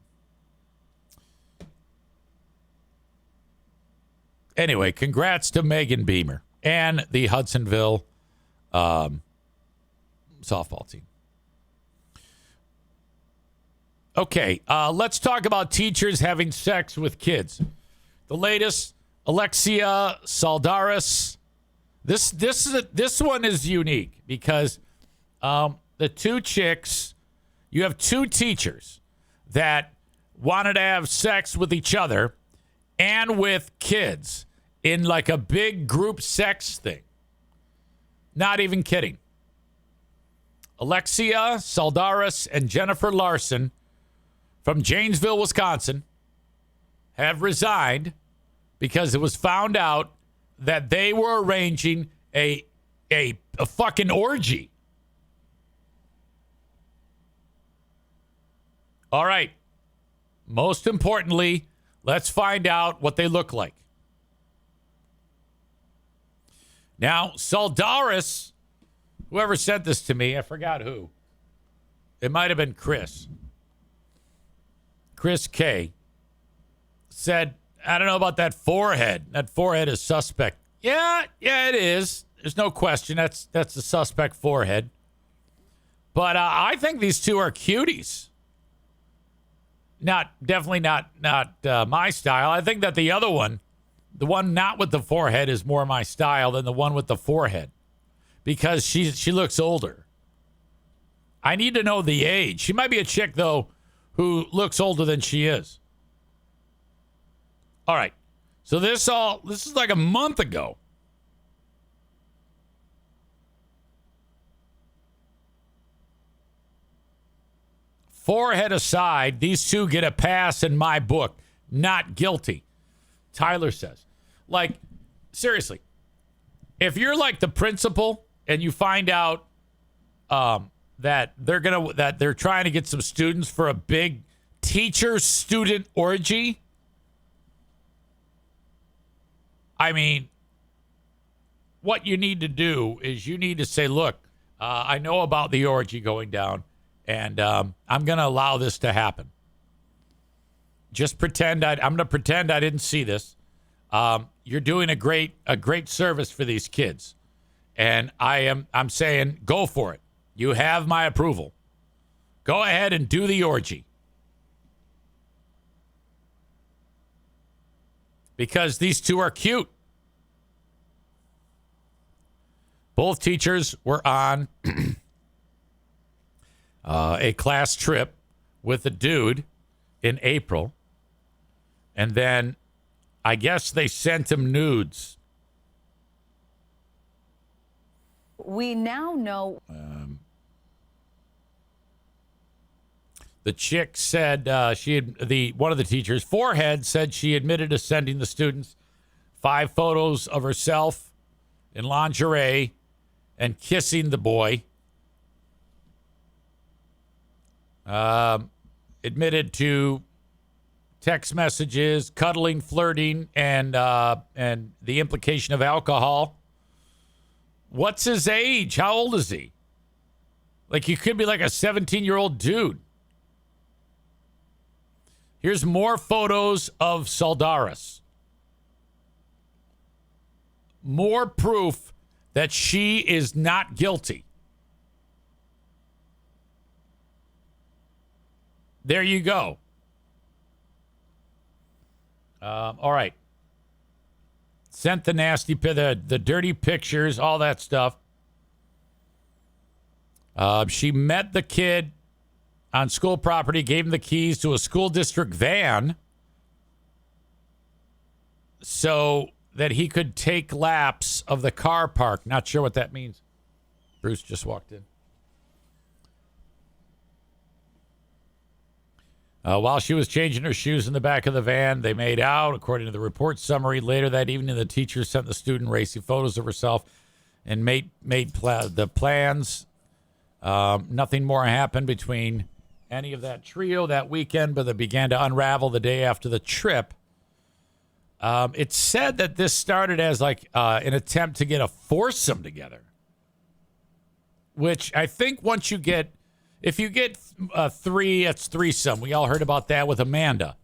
Anyway, congrats to Megan Beamer and the Hudsonville softball team. Okay, let's talk about teachers having sex with kids. The latest, Alexia Saldaris. This one is unique because the two chicks, you have two teachers that wanted to have sex with each other and with kids in like a big group sex thing. Not even kidding. Alexia Saldaris and Jennifer Larson from Janesville, Wisconsin, have resigned because it was found out that they were arranging a fucking orgy. All right. Most importantly, let's find out what they look like. Now, Saldaris, whoever sent this to me, I forgot who. It might have been Chris. Chris K. said, I don't know about that forehead. That forehead is suspect. Yeah, it is. There's no question. That's a suspect forehead. But I think these two are cuties. Definitely not my style. I think that the other one, the one not with the forehead, is more my style than the one with the forehead, because she looks older. I need to know the age. She might be a chick though who looks older than she is. All right. So this is like a month ago. Forehead aside, these two get a pass in my book. Not guilty. Tyler says. Like, seriously, if you're like the principal and you find out that they're trying to get some students for a big teacher-student orgy, I mean, what you need to do is you need to say, look, I know about the orgy going down, and I'm going to allow this to happen. Just pretend I'm going to pretend I didn't see this. You're doing a great service for these kids, and I'm saying go for it. You have my approval. Go ahead and do the orgy. Because these two are cute. Both teachers were on a class trip with a dude in April. And then I guess they sent him nudes. We now know. The chick said one of the teachers, Forehead, said she admitted to sending the students 5 photos of herself in lingerie and kissing the boy. Admitted to text messages, cuddling, flirting, and the implication of alcohol. What's his age? How old is he? Like, he could be like a 17-year-old dude. Here's more photos of Saldaris. More proof that she is not guilty. There you go. All right. Sent the nasty, the dirty pictures, all that stuff. She met the kid on school property, gave him the keys to a school district van so that he could take laps of the car park. Not sure what that means. Bruce just walked in. While she was changing her shoes in the back of the van, they made out. According to the report summary, later that evening, the teacher sent the student racy photos of herself and made the plans. Nothing more happened between any of that trio that weekend, but they began to unravel the day after the trip. It's said that this started as like an attempt to get a foursome together, which I think once you get, if you get three, it's threesome. We all heard about that with Amanda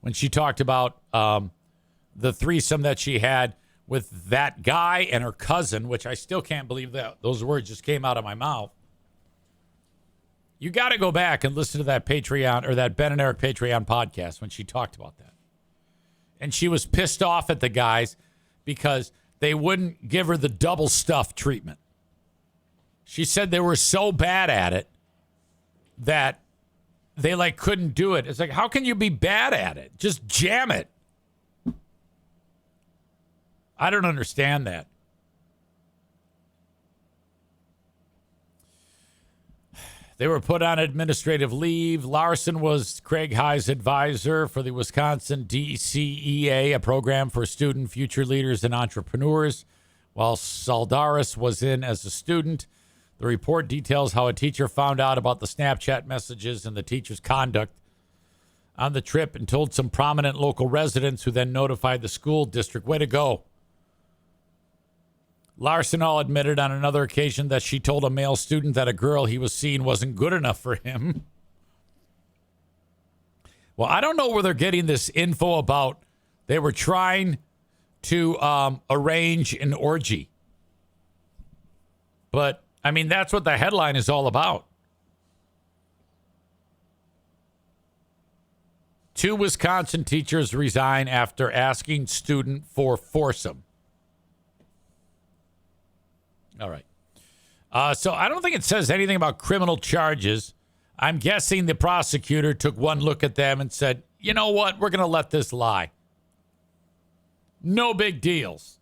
when she talked about the threesome that she had with that guy and her cousin, which I still can't believe that those words just came out of my mouth. You got to go back and listen to that Patreon or that Ben and Eric Patreon podcast when she talked about that. And she was pissed off at the guys because they wouldn't give her the double stuff treatment. She said they were so bad at it that they like couldn't do it. It's like, how can you be bad at it? Just jam it. I don't understand that. They were put on administrative leave. Larson was Craig High's advisor for the Wisconsin DCEA, a program for student future leaders and entrepreneurs, while Saldaris was in as a student. The report details how a teacher found out about the Snapchat messages and the teacher's conduct on the trip and told some prominent local residents who then notified the school district. Way to go. Larson all admitted on another occasion that she told a male student that a girl he was seeing wasn't good enough for him. Well, I don't know where they're getting this info about. They were trying to arrange an orgy. But, I mean, that's what the headline is all about. 2 Wisconsin teachers resign after asking student for foursome. All right. So I don't think it says anything about criminal charges. I'm guessing the prosecutor took one look at them and said, you know what? We're going to let this lie. No big deals.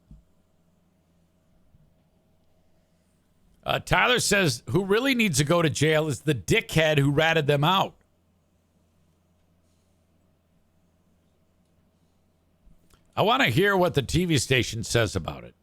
Tyler says, who really needs to go to jail is the dickhead who ratted them out. I want to hear what the TV station says about it.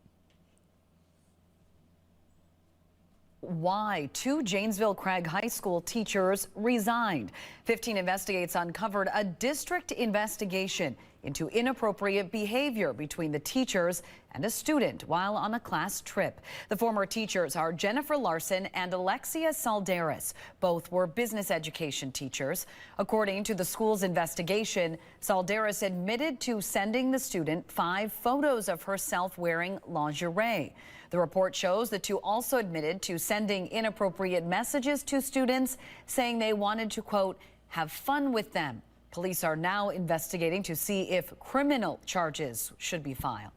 Why 2 Janesville Craig High School teachers resigned. 15 Investigates uncovered a district investigation into inappropriate behavior between the teachers and a student while on a class trip. The former teachers are Jennifer Larson and Alexia Saldaris. Both were business education teachers. According to the school's investigation, Saldaris admitted to sending the student 5 photos of herself wearing lingerie. The report shows the 2 also admitted to sending inappropriate messages to students, saying they wanted to, quote, have fun with them. Police are now investigating to see if criminal charges should be filed.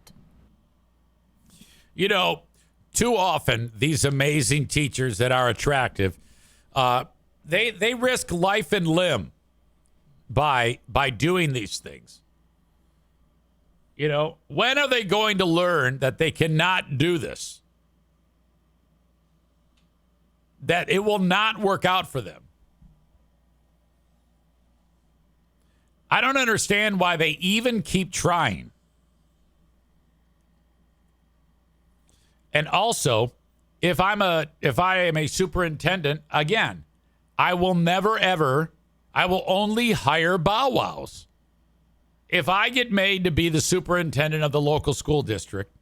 You know, too often, these amazing teachers that are attractive, they risk life and limb by doing these things. You know, when are they going to learn that they cannot do this? That it will not work out for them? I don't understand why they even keep trying. And also, if I am a superintendent, again, I will only hire bow wows. If I get made to be the superintendent of the local school district,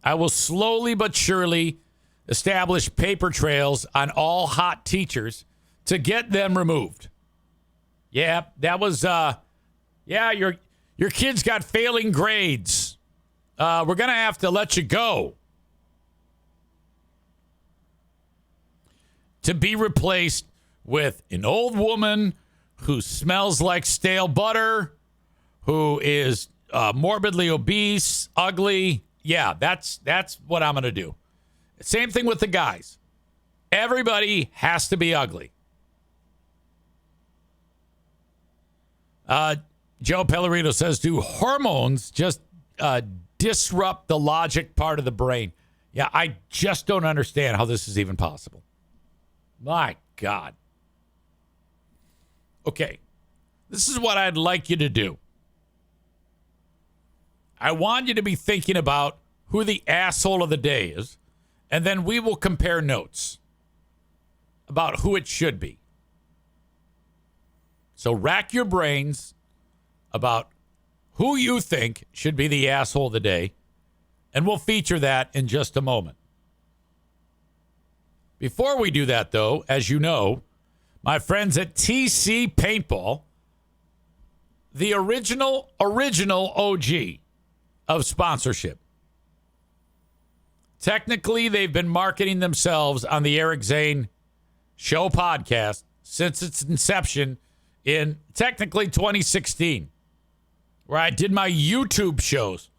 I will slowly but surely establish paper trails on all hot teachers to get them removed. Yeah, that was, your kid's got failing grades. We're going to have to let you go. To be replaced with an old woman who smells like stale butter, who is morbidly obese, ugly. Yeah, that's what I'm going to do. Same thing with the guys. Everybody has to be ugly. Joe Pellerino says, do hormones just disrupt the logic part of the brain? Yeah, I just don't understand how this is even possible. My God. Okay, this is what I'd like you to do. I want you to be thinking about who the asshole of the day is, and then we will compare notes about who it should be. So rack your brains about who you think should be the asshole of the day, and we'll feature that in just a moment. Before we do that, though, as you know, my friends at TC Paintball, the original OG of sponsorship. Technically, they've been marketing themselves on the Eric Zane Show podcast since its inception in technically 2016, where I did my YouTube shows.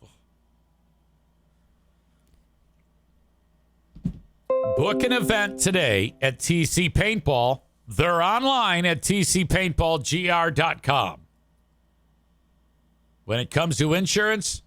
Book an event today at TC Paintball. They're online at tcpaintballgr.com. When it comes to insurance,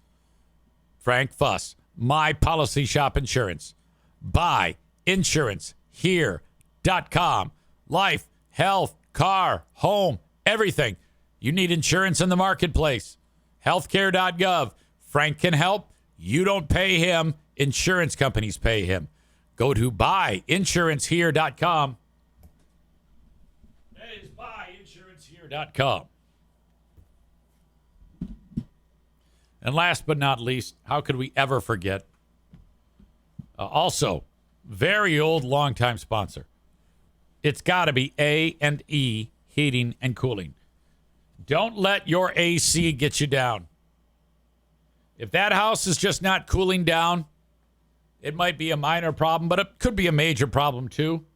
Frank Fuss, My Policy Shop Insurance. Buy insurance here.com. Life, health, car, home, everything. You need insurance in the marketplace. Healthcare.gov. Frank can help. You don't pay him. Insurance companies pay him. Go to buyinsurancehere.com. That is buyinsurancehere.com. And last but not least, how could we ever forget? Also, very old, longtime sponsor. It's got to be A&E Heating and Cooling. Don't let your AC get you down. If that house is just not cooling down, it might be a minor problem, but it could be a major problem too.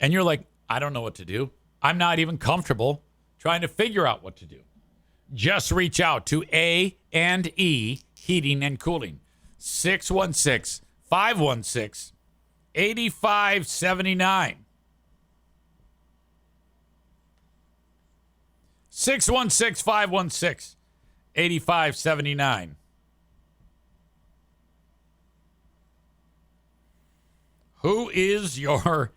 And you're like, I don't know what to do. I'm not even comfortable trying to figure out what to do. Just reach out to A&E Heating and Cooling. 616-516-8579. 616-516-8579. Who is your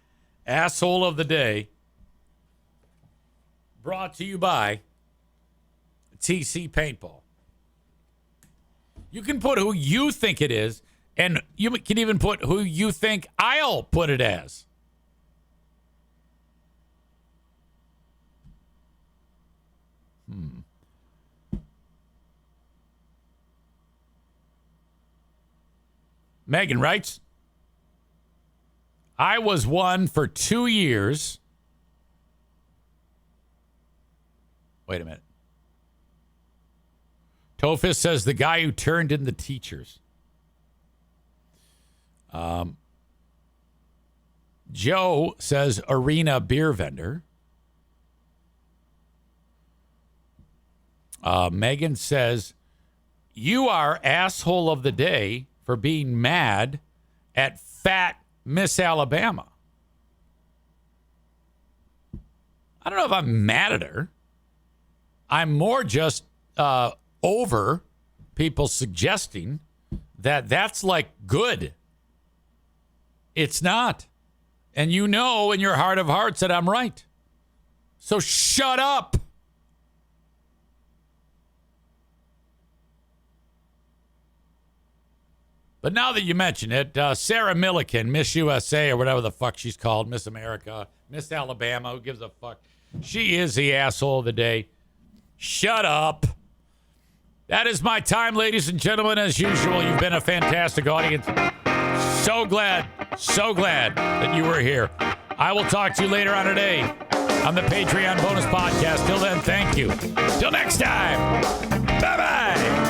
asshole of the day? Brought to you by TC Paintball. You can put who you think it is, and you can even put who you think I'll put it as. Megan writes, I was one for 2 years. Wait a minute. Tophis says the guy who turned in the teachers. Joe says arena beer vendor. Megan says, you are asshole of the day for being mad at fat Miss Alabama. I don't know if I'm mad at her. I'm more just over people suggesting that that's like good. It's not. And you know in your heart of hearts that I'm right. So shut up. But now that you mention it, Sarah Milliken, Miss USA or whatever the fuck she's called, Miss America, Miss Alabama, who gives a fuck? She is the asshole of the day. Shut up. That is my time, ladies and gentlemen. As usual, you've been a fantastic audience. So glad that you were here. I will talk to you later on today. on the Patreon bonus podcast. Till then, thank you. Till next time. Bye-bye.